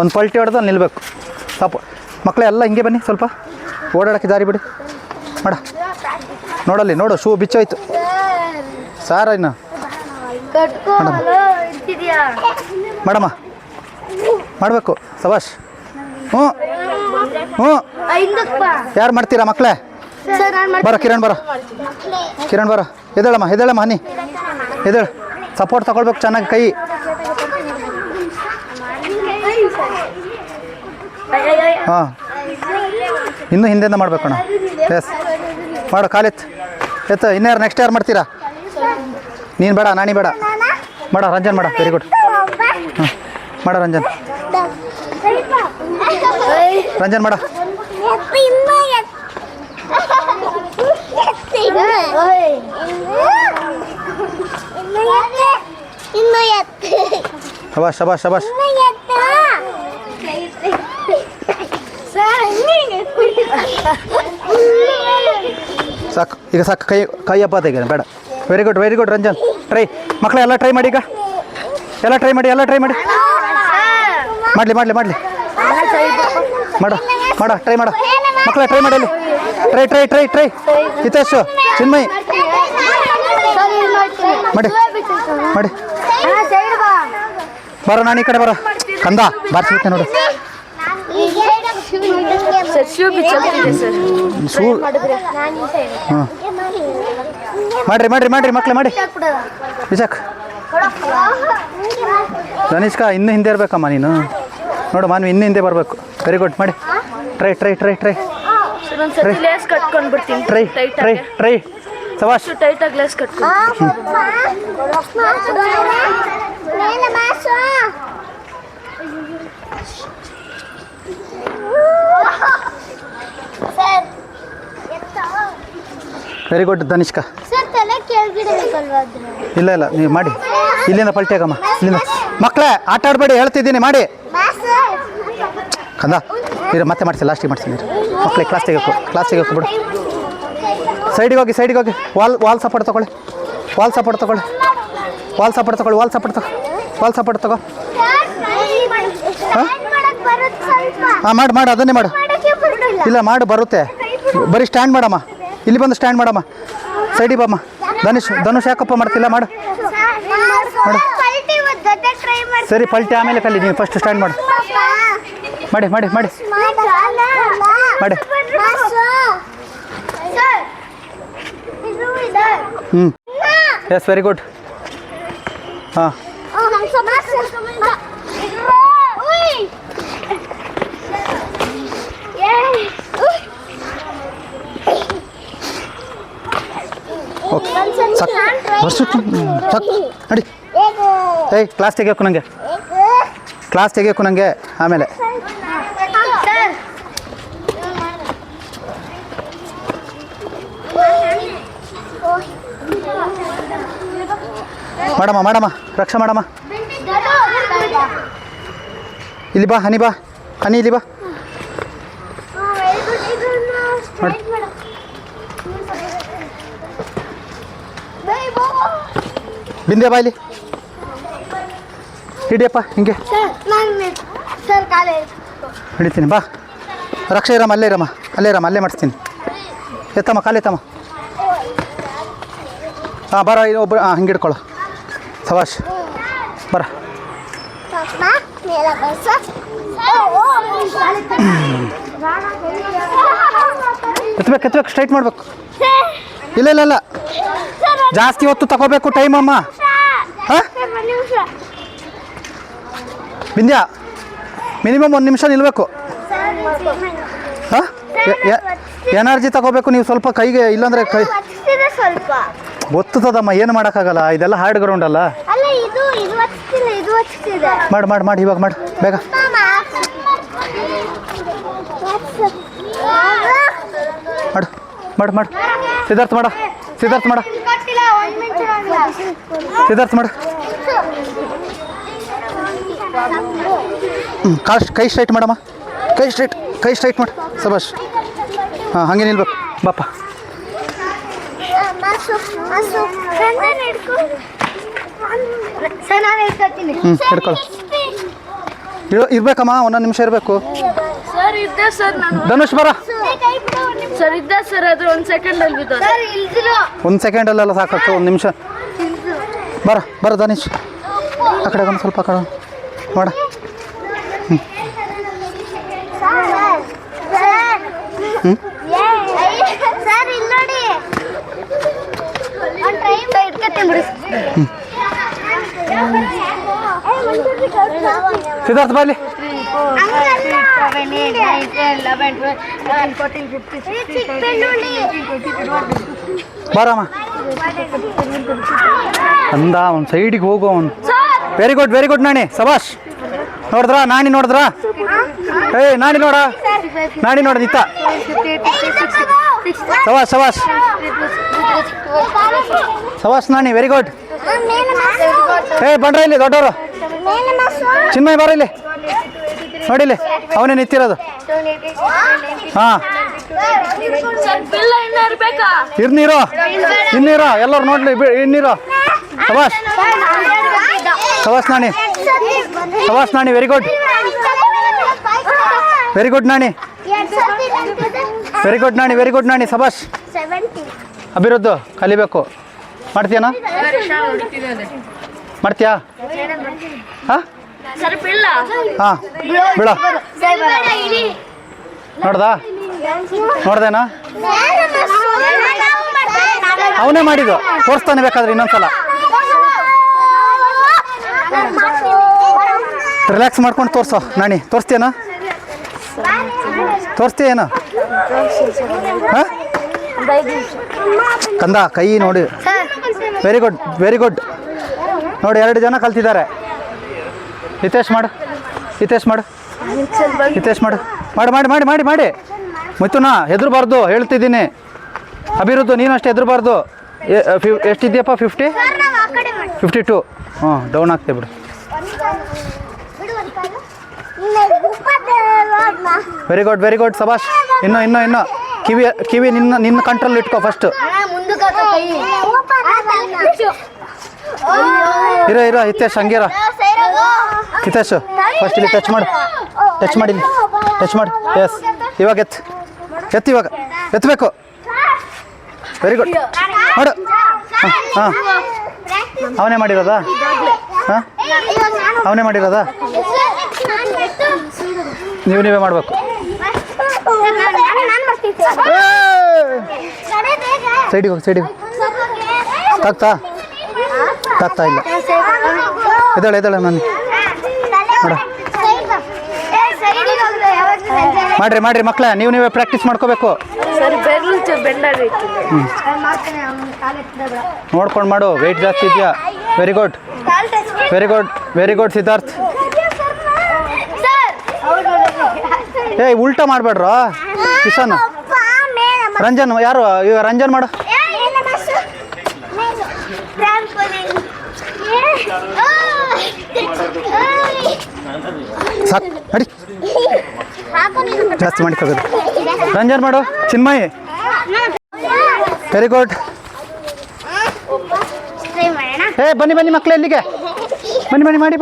ಒಂದು ಪಲ್ಟಿ ಹೊಡೆದು ನಿಲ್ಲಬೇಕು. ಸಾಕು ಮಕ್ಕಳೇ ಎಲ್ಲ ಹಿಂಗೆ ಬನ್ನಿ ಸ್ವಲ್ಪ. ಓಡಾಡೋಕ್ಕೆ ದಾರಿ ಬಿಡಿ ಮಾಡ. ನೋಡಲ್ಲಿ ನೋಡು, ಶೂ ಬಿಚ್ಚೋಯ್ತು ಸಾರ ಇನ್ನು ಮಾಡಮ್ಮ, ಮಾಡಬೇಕು. ಸಬಾಷ್. ಹ್ಞೂ ಹ್ಞೂ. ಯಾರು ಮಾಡ್ತೀರಾ ಮಕ್ಕಳೇ? ಬರೋ ಕಿರಣ್, ಬರೋ ಕಿರಣ್, ಬರೋ. ಎದ್ದೇಳಮ್ಮ, ಎದ್ದೇಳಮ್ಮ ಹನಿ, ಎದ್ದೇಳು. ಸಪೋರ್ಟ್ ತಗೊಳ್ಬೇಕು ಚೆನ್ನಾಗಿ ಕೈ. ಹಾಂ, ಇನ್ನೂ ಹಿಂದೆಯಿಂದ ಮಾಡ್ಬೇಕು ಅಣ್ಣ. ಎಸ್, ಮಾಡು. ಕಾಲೆತ್ತು ಎತ್ತು. ಇನ್ಯಾರು ನೆಕ್ಸ್ಟ್ ಯಾರು ಮಾಡ್ತೀರಾ? ನೀನು ಬೇಡ, ನಾನಿ ಬೇಡ. ಮಾಡ ರಂಜನ್, ಮಾಡ. Very good. ಹಾಂ, ಮಾಡ ರಂಜನ್. ರಂಜನ್ ಮಾಡ. ಶಬಾಷ್ ಶಬಾಷ್ ಶಬಾಷ್. ಸಾಕು ಈಗ, ಸಾಕು. ಕೈ ಕೈ ಹಬ್ಬ ತೆಗೀರಿ, ಬೇಡ. Very good, very good Ranjan. Try ಮಕ್ಕಳೇ, ಎಲ್ಲ ಟ್ರೈ ಮಾಡಿ. ಈಗ ಎಲ್ಲ ಟ್ರೈ ಮಾಡಿ, ಎಲ್ಲ ಟ್ರೈ ಮಾಡಿ. ಮಾಡಲಿ ಮಾಡಲಿ ಮಾಡಲಿ ಮಾಡು, ಮಾಡ. ಟ್ರೈ ಮಾಡು ಮಕ್ಕಳೇ, ಟ್ರೈ ಮಾಡಿ. Try try try try. Hitesh, Chinmay ಮಾಡಿ ಮಾಡಿ. ಬರೋ ನಾನು ಈ ಕಡೆ ಬರೋ. ಕಂದ ಬಾರ್ಸಿಬಿಟ್ಟೆ ನೋಡು. ಶೂ ಬಿಚ್ಚೋಗ್ತಿದೆ ಸರ್. ಶೂ. ಹಾಂ, ಮಾಡ್ರಿ ಮಾಡ್ರಿ ಮಾಡ್ರಿ ಮಕ್ಕಳೇ, ಮಾಡಿ. ಬಿಸಾಕ್. ಧನಿಷ್ಕಾ, ಇನ್ನೂ ಹಿಂದೆ ಇರಬೇಕಮ್ಮ ನೀನು. ನೋಡು ಮಾನ್ವಿ, ಇನ್ನೂ ಹಿಂದೆ ಬರಬೇಕು. ವೆರಿ ಗುಡ್, ಮಾಡಿ. ಟ್ರೈ ಟ್ರೈ ಟ್ರೈ ಟ್ರೈ ಒಂದ್ಸತಿ ಲೇಸ್ ಕಟ್ಕೊಂಡು ಬಿಡ್ತೀನಿ. Try try try. ಸವಾಶ್. ಟೈಟಾಗಿ ಲೇಸ್ ಕಟ್ಕೊಂಡು. Very good Dhanishka. ಇಲ್ಲ ಇಲ್ಲ, ನೀವು ಮಾಡಿ. ಇಲ್ಲಿಂದ ಪಲ್ಟಿಯಾಗಮ್ಮ, ಇಲ್ಲಿಂದ. ಮಕ್ಕಳೇ ಆಟ ಆಡಬೇಡಿ, ಹೇಳ್ತಿದ್ದೀನಿ ಮಾಡಿ. ಕಂದ ನೀರು ಮತ್ತೆ ಮಾಡಿಸಿ, ಲಾಸ್ಟಿಗೆ ಮಾಡಿಸಿ ನೀರು. ಮಕ್ಕಳಿಗೆ ಕ್ಲಾಸ್ ತೆಗೋಕು, ಕ್ಲಾಸ್ ತೆಗೋಕು ಬಿಡು. ಸೈಡಿಗೆ ಹೋಗಿ, ಸೈಡಿಗೆ ಹೋಗಿ. ವಾಲ್ ಸಪೋರ್ಟ್ ತೊಗೊಳ್ಳಿ, ವಾಲ್ ಸಪೋರ್ಟ್ ತೊಗೊಳ್ಳಿ, ವಾಲ್ ಸಪೋರ್ಟ್ ತೊಗೊಳ್ಳಿ, ವಾಲ್ ಸಪೋರ್ಟ್ ತಗೋ, ವಾಲ್ ಸಪೋರ್ಟ್ ತಗೋ. ಹಾಂ, ಮಾಡು ಮಾಡು, ಅದನ್ನೇ ಮಾಡು. ಇಲ್ಲ ಮಾಡು, ಬರುತ್ತೆ. ಬರೀ ಸ್ಟ್ಯಾಂಡ್ ಮಾಡಮ್ಮ, ಇಲ್ಲಿ ಬಂದು ಸ್ಟ್ಯಾಂಡ್ ಮಾಡಮ್ಮ. ಸೈಡಿಗೆ ಬಮ್ಮ. ಧನುಷ್ ಯಾಕಪ್ಪ ಮಾಡ್ತಿಲ್ಲ? ಮಾಡು ಮಾಡು. ಸರಿ, ಪಲ್ಟಿ ಆಮೇಲೆ ಕಲಿ. ನೀವು ಫಸ್ಟ್ ಸ್ಟ್ಯಾಂಡ್ ಮಾಡು. ಮಾಡಿ ಮಾಡಿ ಮಾಡಿ ಮಾಡಿ. ಹ್ಞೂ, ಎಸ್, ವೆರಿ ಗುಡ್. ಹಾಂ, ಓಕೆ. ಸಾಕು ನಡಿ. ಏಯ್, ಕ್ಲಾಸ್ ತೆಗಿಯೋಕು ನನಗೆ, ಕ್ಲಾಸ್ ತೆಗಿಯೋಕು ನನಗೆ. ಆಮೇಲೆ ಮಾಡಮ್ಮ, ಮಾಡಮ್ಮ, ರಕ್ಷಾ ಮಾಡಮ್ಮ. ಇಲ್ಲಿ ಬಾ ಹನಿ, ಬಾ ಹನಿ, ಇಲ್ಲಿ ಬಾ. ಮಾಡಿ. ಬಿಂದೆ ಬಾ ಇಲ್ಲಿ. ಹಿಡಿಯಪ್ಪ ಹಿಂಗೆ ಹಿಡಿತೀನಿ. ಬಾ ರಕ್ಷಾ, ಇರಮ್ಮ, ಅಲ್ಲೇ ಇರಮ್ಮ, ಅಲ್ಲೇ ಇರಮ್ಮ, ಅಲ್ಲೇ ಮಾಡಿಸ್ತೀನಿ. ಎತ್ತಮ್ಮ, ಕಾಲೆತ್ತಮ್ಮ. ಹಾಂ, ಬರ. ಒಬ್ಬರು ಹಾಂ, ಹಿಂಗೆ ಹಿಡ್ಕೊಳ್ಳೋ. ಸವಾಶ್, ಬರ. ಎತ್ತಬೇಕು, ಎತ್ತಬೇಕು, ಸ್ಟ್ರೈಟ್ ಮಾಡಬೇಕು. ಇಲ್ಲ ಇಲ್ಲ ಇಲ್ಲ, ಜಾಸ್ತಿ ಹೊತ್ತು ತಗೋಬೇಕು ಟೈಮ್ ಅಮ್ಮ. ಹಾಂ, ಬಿಂದ್ಯಾ, ಮಿನಿಮಮ್ 1 ನಿಮಿಷ ನಿಲ್ಲಬೇಕು. ಹಾಂ, ಎನರ್ಜಿ ತಗೋಬೇಕು ನೀವು ಸ್ವಲ್ಪ ಕೈಗೆ, ಇಲ್ಲಾಂದರೆ ಕೈ ಒತ್ತದಮ್ಮ. ಏನು ಮಾಡೋಕ್ಕಾಗಲ್ಲ, ಇದೆಲ್ಲ ಹಾರ್ಡ್ ಗ್ರೌಂಡ್ ಅಲ್ಲ. ಮಾಡಿ ಮಾಡಿ ಮಾಡಿ, ಇವಾಗ ಮಾಡಿ ಬೇಗ. ಮಾಡು ಮಾಡು ಮಾಡು. ಸಿದ್ಧಾರ್ಥ ಮಾಡ, ಸಿದ್ಧಾರ್ಥ ಮಾಡ, ಸಿದ್ಧಾರ್ಥ ಮಾಡ. ಕೈ ಸ್ಟ್ರೈಟ್ ಮಾಡಮ್ಮ, ಕೈ ಸ್ಟ್ರೈಟ್, ಕೈ ಸ್ಟ್ರೈಟ್ ಮಾಡು. ಸಬಾಷ್. ಹಾಂ, ಹಾಗೆ ನಿಲ್ಬೇಕು. ಬಾಪ. ಹ್ಞೂ, ಹಿಡ್ಕೊಳ್ಳು. ಇರಬೇಕಮ್ಮ, 1 ನಿಮಿಷ ಇರಬೇಕು. ಸರ್ ಇದ್ದೆ ಸರ್ ನಾನು ಧನುಷ್ ಬರ. ಸರ್ ಇದ್ದೆ ಸರ್ ಅದು 1 ಸೆಕೆಂಡಲ್ಲಿ ಬಿದ್ದೋದು. ಸರ್ ಇಲ್ದಿರೋ 1 ಸೆಕೆಂಡಲ್ಲೆಲ್ಲ ಸಾಕತ್ತು, 1 ನಿಮಿಷ. ಬರ ಧನುಷ್, ಆ ಕಡೆ ಒಂದು ಸ್ವಲ್ಪ ಆ ಕಡೆ ಮಾಡ. ಸರ್ ಇಲ್ಲಿ ನೋಡಿ ಒಂದು ಟ್ರೈನ್ ಇಟ್ಕೊತೀನಿ ಬಿಡಿ. ಸಿದ್ಧಾರ್ಥ ಬಾಲಿ. ಬರಮ್ಮ ಅಂದ ಅವ್ನು ಸೈಡಿಗೆ ಹೋಗು ಅವನು. ವೆರಿ ಗುಡ್ ನಾಣಿ, ಸಬಾಷ್. ನೋಡಿದ್ರಾ ನಾಣಿ ನೋಡಿದ್ರಾ? ನಾಣಿ ನೋಡ ನಿತ್ತ. ಸಬಾಷ್ ನಾಣಿ, ವೆರಿ ಗುಡ್. ಬಣ್ರ ಇಲ್ಲಿ ದೊಡ್ಡವರು. ಚಿನ್ಮಯ್ ಬರ ಇಲ್ಲಿ, ನೋಡಿಲ್ಲಿ ಅವನೇ ನಿಂತಿರೋದು. ಹಾಂ ಇನ್ನೀರೋ ಎಲ್ಲರೂ ನೋಡ್ಲಿ, ಇನ್ನೀರೋ. ಸಬಾಷ್ Nani, very good Nani, very good Nani, ಸಬಾಷ್. ಅಭಿವೃದ್ಧಿ ಕಲಿಬೇಕು. ಮಾಡ್ತೀಯಾ? ಹಾಂ ಬಿಡ. ನೋಡ್ದೇನಾ? ಅವನೇ ಮಾಡಿದ್ದು, ತೋರಿಸ್ತಾನೆ ಬೇಕಾದ್ರೆ ಇನ್ನೊಂದ್ಸಲ. ರಿಲ್ಯಾಕ್ಸ್ ಮಾಡ್ಕೊಂಡು ತೋರಿಸೋ ನಾಣಿ. ತೋರಿಸ್ತೀಯನ? ತೋರಿಸ್ತೀಯೇನು? ಹಾಂ ಕಂದ ಕೈ ನೋಡಿ. ವೆರಿ ಗುಡ್ ನೋಡಿ, 2 ಜನ ಕಲ್ತಿದ್ದಾರೆ. ಹಿತೇಶ್ ಮಾಡು. ಮಾಡಿ ಮಿಥುನ ಹೆದರಬಾರ್ದು, ಹೇಳ್ತಿದ್ದೀನಿ. ಅಭಿವೃದ್ಧಿ ನೀನು ಅಷ್ಟೇ ಹೆದರಬಾರ್ದು. ಎಷ್ಟಿದೆಯಪ್ಪ? 52. ಡೌನ್ ಆಗ್ತೇ ಬಿಡು. ವೆರಿ ಗುಡ್ ಸಬಾಷ್. ಇನ್ನು ಕಿವಿ ನಿನ್ನ ಕಂಟ್ರೋಲ್ ಇಟ್ಕೋ ಫಸ್ಟ್. ಇರೋ ಹಿತೇಶ್ ಹಂಗಿರ. ಹಿತೇಶ್ ಫಸ್ಟ್ ಇಲ್ಲಿ ಟಚ್ ಮಾಡಿ. ಎಸ್, ಇವಾಗ ಇವಾಗ ಎತ್ತಬೇಕು. ವೆರಿ ಗುಡ್ ಮಾಡು. ಹಾಂ ಅವನೇ ಮಾಡಿರೋದಾ? ನೀವೇ ಮಾಡಬೇಕು. ಸೈಡಿಗೆ ತಾಗ್ತಾ ಇಲ್ಲ. ಎದ್ದೇಳೆ ನಾನು ಮಾಡ್ರಿ ಮಕ್ಕಳೇ, ನೀವೇ ಪ್ರಾಕ್ಟೀಸ್ ಮಾಡ್ಕೋಬೇಕು. ನೋಡ್ಕೊಂಡು ಮಾಡು, ವೆಯ್ಟ್ ಜಾಸ್ತಿ ಇದೆಯಾ? Very good Siddharth. ಉಲ್ಟಾ ಮಾಡಬೇಡ್ರ ಕಿಶನ್. ರಂಜನ್ ಯಾರು? ಈಗ ರಂಜನ್ ಮಾಡು. ಸಾಕು ನಡಿ, ಜಾಸ್ತಿ ಮಾಡಿಕೋದು. ರಂಜನ್ ಮಾಡು. Chinmay very good. ಬನ್ನಿ ಮಕ್ಕಳೇ, ಎಲ್ಲಿಗೆ? ಬನ್ನಿ ಮಾಡಿ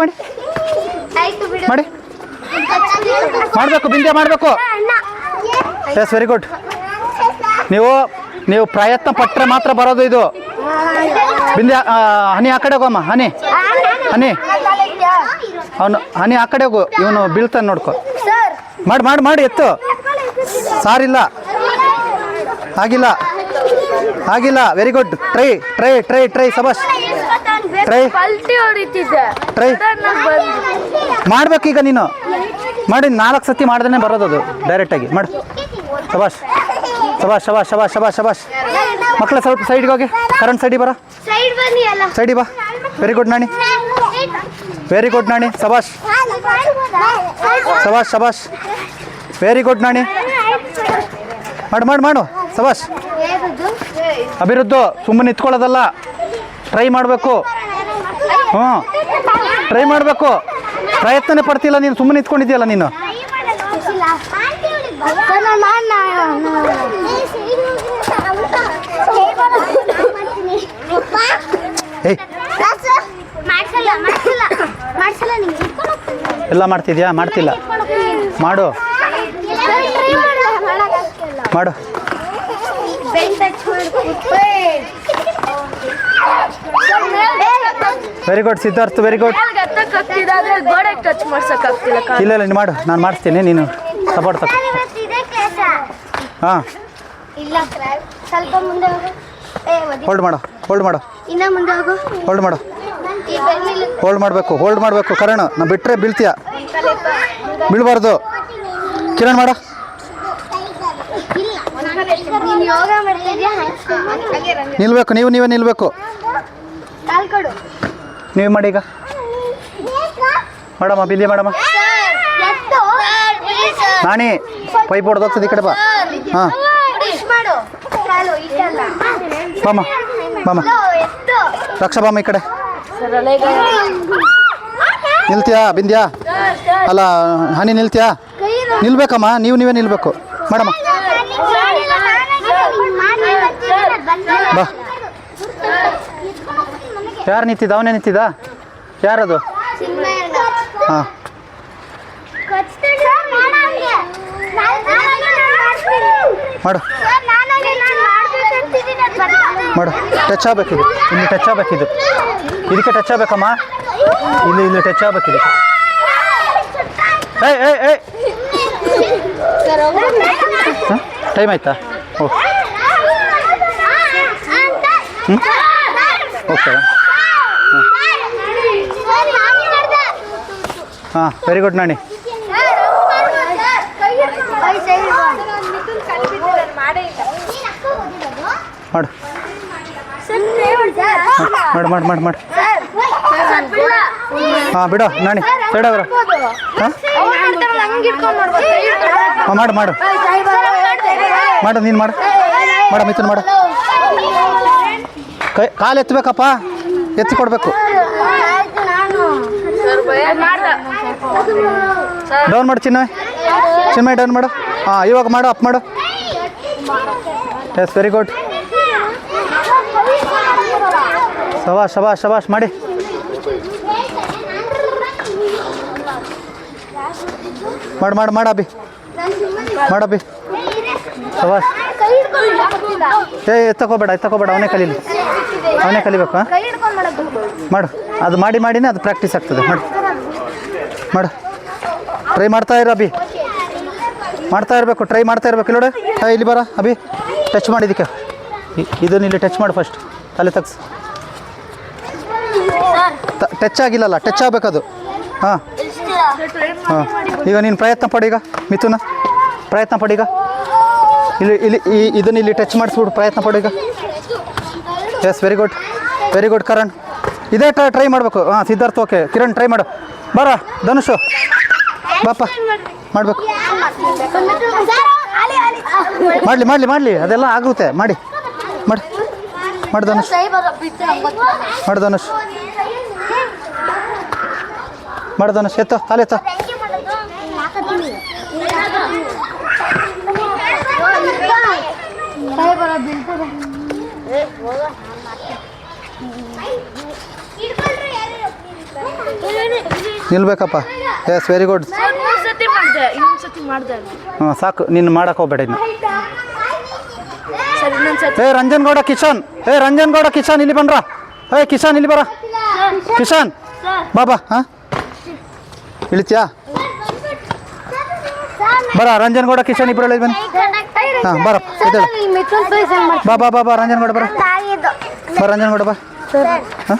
ಮಾಡಬೇಕು. ಬಿಂದ್ಯ ಮಾಡಬೇಕು. Yes, very good. ನೀವು ಪ್ರಯತ್ನ ಪಟ್ಟರೆ ಮಾತ್ರ ಬರೋದು ಇದು. ಬಿಂದ್ಯ ಹನಿ ಆ ಕಡೆ ಹೋಗಮ್ಮ. ಹನಿ ಅವನು ಹನಿ ಆ ಕಡೆ ಹೋಗು. ಇವನು ಬೀಳ್ತಾನೆ ನೋಡ್ಕೊ. ಮಾಡಿ ಎತ್ತು. ಸಾರಿಲ್ಲ, ಆಗಿಲ್ಲ. Very good. ಟ್ರೈ ಸಬಾಷ್. ಟ್ರೈ ಮಾಡ್ಬೇಕು. ಈಗ ನೀನು ಮಾಡಿ 4 ಸತಿ ಮಾಡಿದ್ರೆ ಬರೋದು ಡೈರೆಕ್ಟಾಗಿ. ಮಾಡು. ಶಬಾಷ್. ಮಕ್ಕಳ ಸ್ವಲ್ಪ ಸೈಡ್ಗೆ ಹೋಗಿ. ಕರೆಂಟ್ ಸೈಡಿಗೆ ಬರ. ಸೈಡಿಗೆ ಬಾ. Very good Nani. ಸಬಾಷ್. Very good Nani. ಮಾಡು ಸಬಾಷ್. ಅಭಿವೃದ್ಧಿ ಸುಮ್ಮನೆ ನಿಂತ್ಕೊಳ್ಳೋದಲ್ಲ, ಟ್ರೈ ಮಾಡಬೇಕು. ಟ್ರೈ ಮಾಡಬೇಕು. ಪ್ರಯತ್ನನೇ ಪಡ್ತಿಲ್ಲ ನೀನು, ಸುಮ್ಮನೆ ನಿಂತ್ಕೊಂಡಿದ್ದೀಯಲ್ಲ ನೀನು. ಎಲ್ಲ ಮಾಡ್ತಿದ್ಯಾ? ಮಾಡ್ತಿಲ್ಲ. ಮಾಡು. ಮಾಡು. Very good Siddharth, very good. ಹತ್ತಕ್ಕಾಗ್ತಿದ್ರೆ ಗೋಡೆಗೆ ಟಚ್ ಮಾಡ್ಸಕ್ಕಾಗ್ತಿಲ್ಲ ಇಲ್ಲ ಇಲ್ಲ ನೀನು ಮಾಡು, ನಾನು ಮಾಡಿಸ್ತೀನಿ, ನೀನು ಸಪೋರ್ಟ್ ತಗೋ. ಹಾಂ, ಇಲ್ಲ ಸ್ವಲ್ಪ ಮುಂದೆ ಹೋಗು. ಹೋಲ್ಡ್ ಮಾಡು, ಹೋಲ್ಡ್ ಮಾಡು, ಇನ್ನ ಮುಂದೆ ಹೋಗು. ಹೋಲ್ಡ್ ಮಾಡು. ಹೋಲ್ಡ್ ಮಾಡಬೇಕು, ಹೋಲ್ಡ್ ಮಾಡಬೇಕು. ಕರಣ್, ನಾ ಬಿಟ್ಟರೆ ಬೀಳ್ತೀಯ, ಬೀಳ್ಬಾರ್ದು. ಕಿರಣ್ ಮಾಡು. ನೀನು ಯೋಗ ಮಾಡ್ತಿದ್ಯಾ? ನಿಲ್ಬೇಕು, ನೀವೇ ನಿಲ್ಬೇಕು. ಕಾಲ್ ಕೊಡು. ನೀವು ಮಾಡಿ ಈಗ. ಮಾಡಮ್ಮ, ಬಿಲ್ಲಿ ಮಾಡಮ್ಮ. ಎತ್ತು. ನಾನಿ ಪೈಪ್ ಹೊಡೆದೋಗ್ತದೆ, ಈ ಕಡೆ ಬಾ. ಹಾಂ, ಪುಷ್ ಮಾಡು. ಕಾಲು ಇಟ್ಟಲ್ಲ. ಬಾಮ್ಮ ಬಾಮ್ಮ. ಎತ್ತು. ರಕ್ಷಾ ಬಾಮ್ಮ ಈ ಕಡೆ. ನಿಲ್ತೀಯಾ ಬಿಂದ್ಯಾ? ಅಲ್ಲ ಹನಿ ನಿಲ್ತೀಯಾ? ನಿಲ್ಬೇಕಮ್ಮ, ನೀವೇ ನಿಲ್ಬೇಕು. ಮಾಡಮ್ಮ ಬಾ. ಯಾರು ನಿಂತಿದ್ದ? ಅವನೇ ನಿಂತಿದ್ದ? ಯಾರದು? ಹಾಂ, ಮಾಡು ಮಾಡು. ಟಚ್ ಆಗಬೇಕಿದು, ಇಲ್ಲಿ ಟಚ್ ಆಗಬೇಕಿದು, ಇದಕ್ಕೆ ಟಚ್ ಆಗಬೇಕಮ್ಮ. ಇಲ್ಲಿ ಟಚ್ ಆಗಬೇಕಿದು. ಏಯ್ ಏಯ್ ಏಯ್, ಟೈಮ್ ಆಯ್ತಾ? ಓ ಹ್ಞೂ, ಓಕೆ. ಹಾಂ, ವೆರಿ ಗುಡ್ ನಾಣಿ. ಮಾಡು ಮಾಡು ಮಾಡು ಮಾಡು ಮಾಡು. ಹಾಂ, ಬಿಡು ನಾಣಿ, ಸೈಡ್ ಅವರು. ಹಾಂ, ಮಾಡು ಮಾಡು ಮಾಡು, ನೀನು ಮಾಡು ಮಾಡು, ಮಿಥುನ್ ಮಾಡು. ಕಾಲು ಎತ್ತಬೇಕಪ್ಪ, ಎತ್ತಿ ಕೊಡಬೇಕು. ಡೌನ್ ಮಾಡು ಚಿನ್ಮಯ್ ಡೌನ್ ಮಾಡು. ಹಾಂ, ಇವಾಗ ಮಾಡು, ಅಪ್ ಮಾಡು. Yes, very good. ಶಬಾಷ್ ಶಬಾಷ್ ಶಬಾಷ್ ಮಾಡಿ. ಮಾಡು ಮಾಡು ಮಾಡು ಅಭಿ, ಮಾಡಬ್ಬಿ. ಶಬಾಷ್. ಎತ್ತಕೋಬೇಡ, ಅವನೇ ಕಲಿಬೇಕು. ಹಾಂ, ಮಾಡು. ಅದು ಮಾಡಿನೇ ಅದು ಪ್ರಾಕ್ಟೀಸ್ ಆಗ್ತದೆ. ಮಾಡು. ಟ್ರೈ ಮಾಡ್ತಾ ಇರು ಅಭಿ, ಮಾಡ್ತಾ ಇರಬೇಕು, ಟ್ರೈ ಮಾಡ್ತಾ ಇರಬೇಕು. ಇಲ್ಲಿ ನೋಡಿ, ಇಲ್ಲಿ ಬರ ಅಭಿ, ಟಚ್ ಮಾಡಿ ಇದಕ್ಕೆ. ಇದನ್ನು ಇಲ್ಲಿ ಟಚ್ ಮಾಡು ಫಸ್ಟ್, ತಲೆ ತಗ್ಸು. Touch ಆಗಿಲ್ಲಲ್ಲ, touch ಆಗಬೇಕದು. ಹಾಂ ಹಾಂ, ಈಗ ನೀನು ಪ್ರಯತ್ನ ಪಡು. ಈಗ ಮಿಥುನ ಪ್ರಯತ್ನ ಪಡು. ಈಗ ಇಲ್ಲಿ ಇದನ್ನು ಇಲ್ಲಿ ಟಚ್ ಮಾಡಿಸ್ಬಿಡು, ಪ್ರಯತ್ನ ಪಡು ಈಗ. Yes, very good Karan. ಇದೇ ಟ್ರೈ ಮಾಡಬೇಕು. ಹಾಂ, ಸಿದ್ಧಾರ್ಥ ಓಕೆ. ಕಿರಣ್ ಟ್ರೈ ಮಾಡು. ಬರ ಧನುಷು, ಬಾಪ ಮಾಡಬೇಕು. ಮಾಡಲಿ, ಅದೆಲ್ಲ ಆಗುತ್ತೆ. ಮಾಡಿ ಧನುಷ್, ಮಾಡು ಧನುಷ್. ಎತ್ತು, ಎತ್ತು. ನಿಲ್ಬೇಕಪ್ಪ. Yes, very good. ಹಾಂ, ಸಾಕು, ನೀನು ಮಾಡಕ್ಕೆ ಹೋಗ್ಬೇಡ ಇನ್ನು. ರಂಜನ್ ಗೌಡ ಕಿಶನ್ ಇಲ್ಲಿ ಬನ್ರ. ಕಿಶನ್ ಇಲ್ಲಿ ಬರ. ಕಿಶನ್ ಬಾಬಾ. ಹಾಂ, ಇಳಿತ್ಯಾ? ಬರ ರಂಜನ್ ಗೌಡ ಕಿಶನ್ ಇಬ್ಬರು ಬನ್ನಿ. ಹಾಂ, ಬರಪ್ಪ. ಬಾ ರಂಜನ್ ಗೌಡ ಬರ. ರಂಜನ್ ಗೌಡ ಬಾ. ಹಾಂ,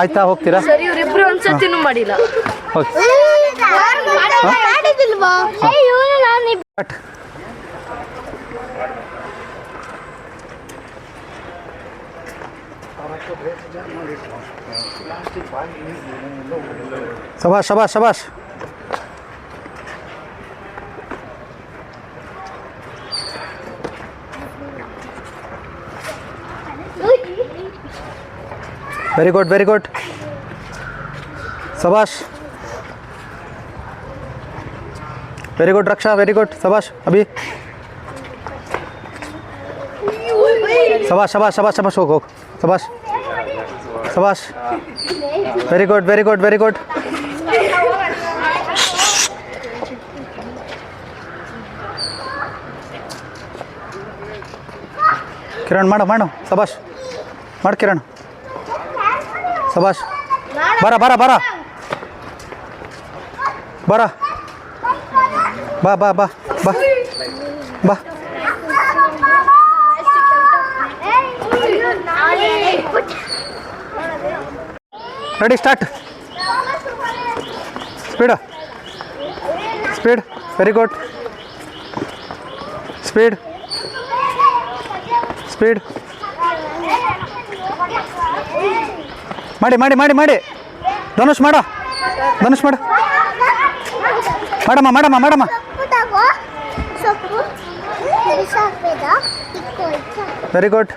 ಆಯ್ತಾ? ಹೋಗ್ತೀರಾ? ಮಾಡಿಲ್ಲ. ಶಬಾಷ್. Very good. ಶಬಾಷ್. Very good Raksha, very good. ಶಬಾಷ್ ಅಭಿ. ಶಬಾಷ್ ಹೋಗು. ಶಬಾಷ್. Very good. ಕಿರಣ್ ಮಾಡು ಮಾಡು ಸಬಾಷ್ ಮಾಡು ಕಿರಣ್ ಸಬಾಷ್ ಬರ ಬರ ಬರ ಬರ ಬಾ ಬಾ ಬಾ ಬಾ ಬಾ ready start speed speed very good speed speed ಮಾಡಿ ಮಾಡಿ ಮಾಡಿ ಮಾಡಿ ಧನುಷ್ ಮಾಡ ಧನುಷ್ ಮಾಡ ಮಾಡಮ್ಮ ಮಾಡಮ್ಮ ಮಾಡಮ್ಮ ಸೊಪ್ಪು ವೆರಿ ಗುಡ್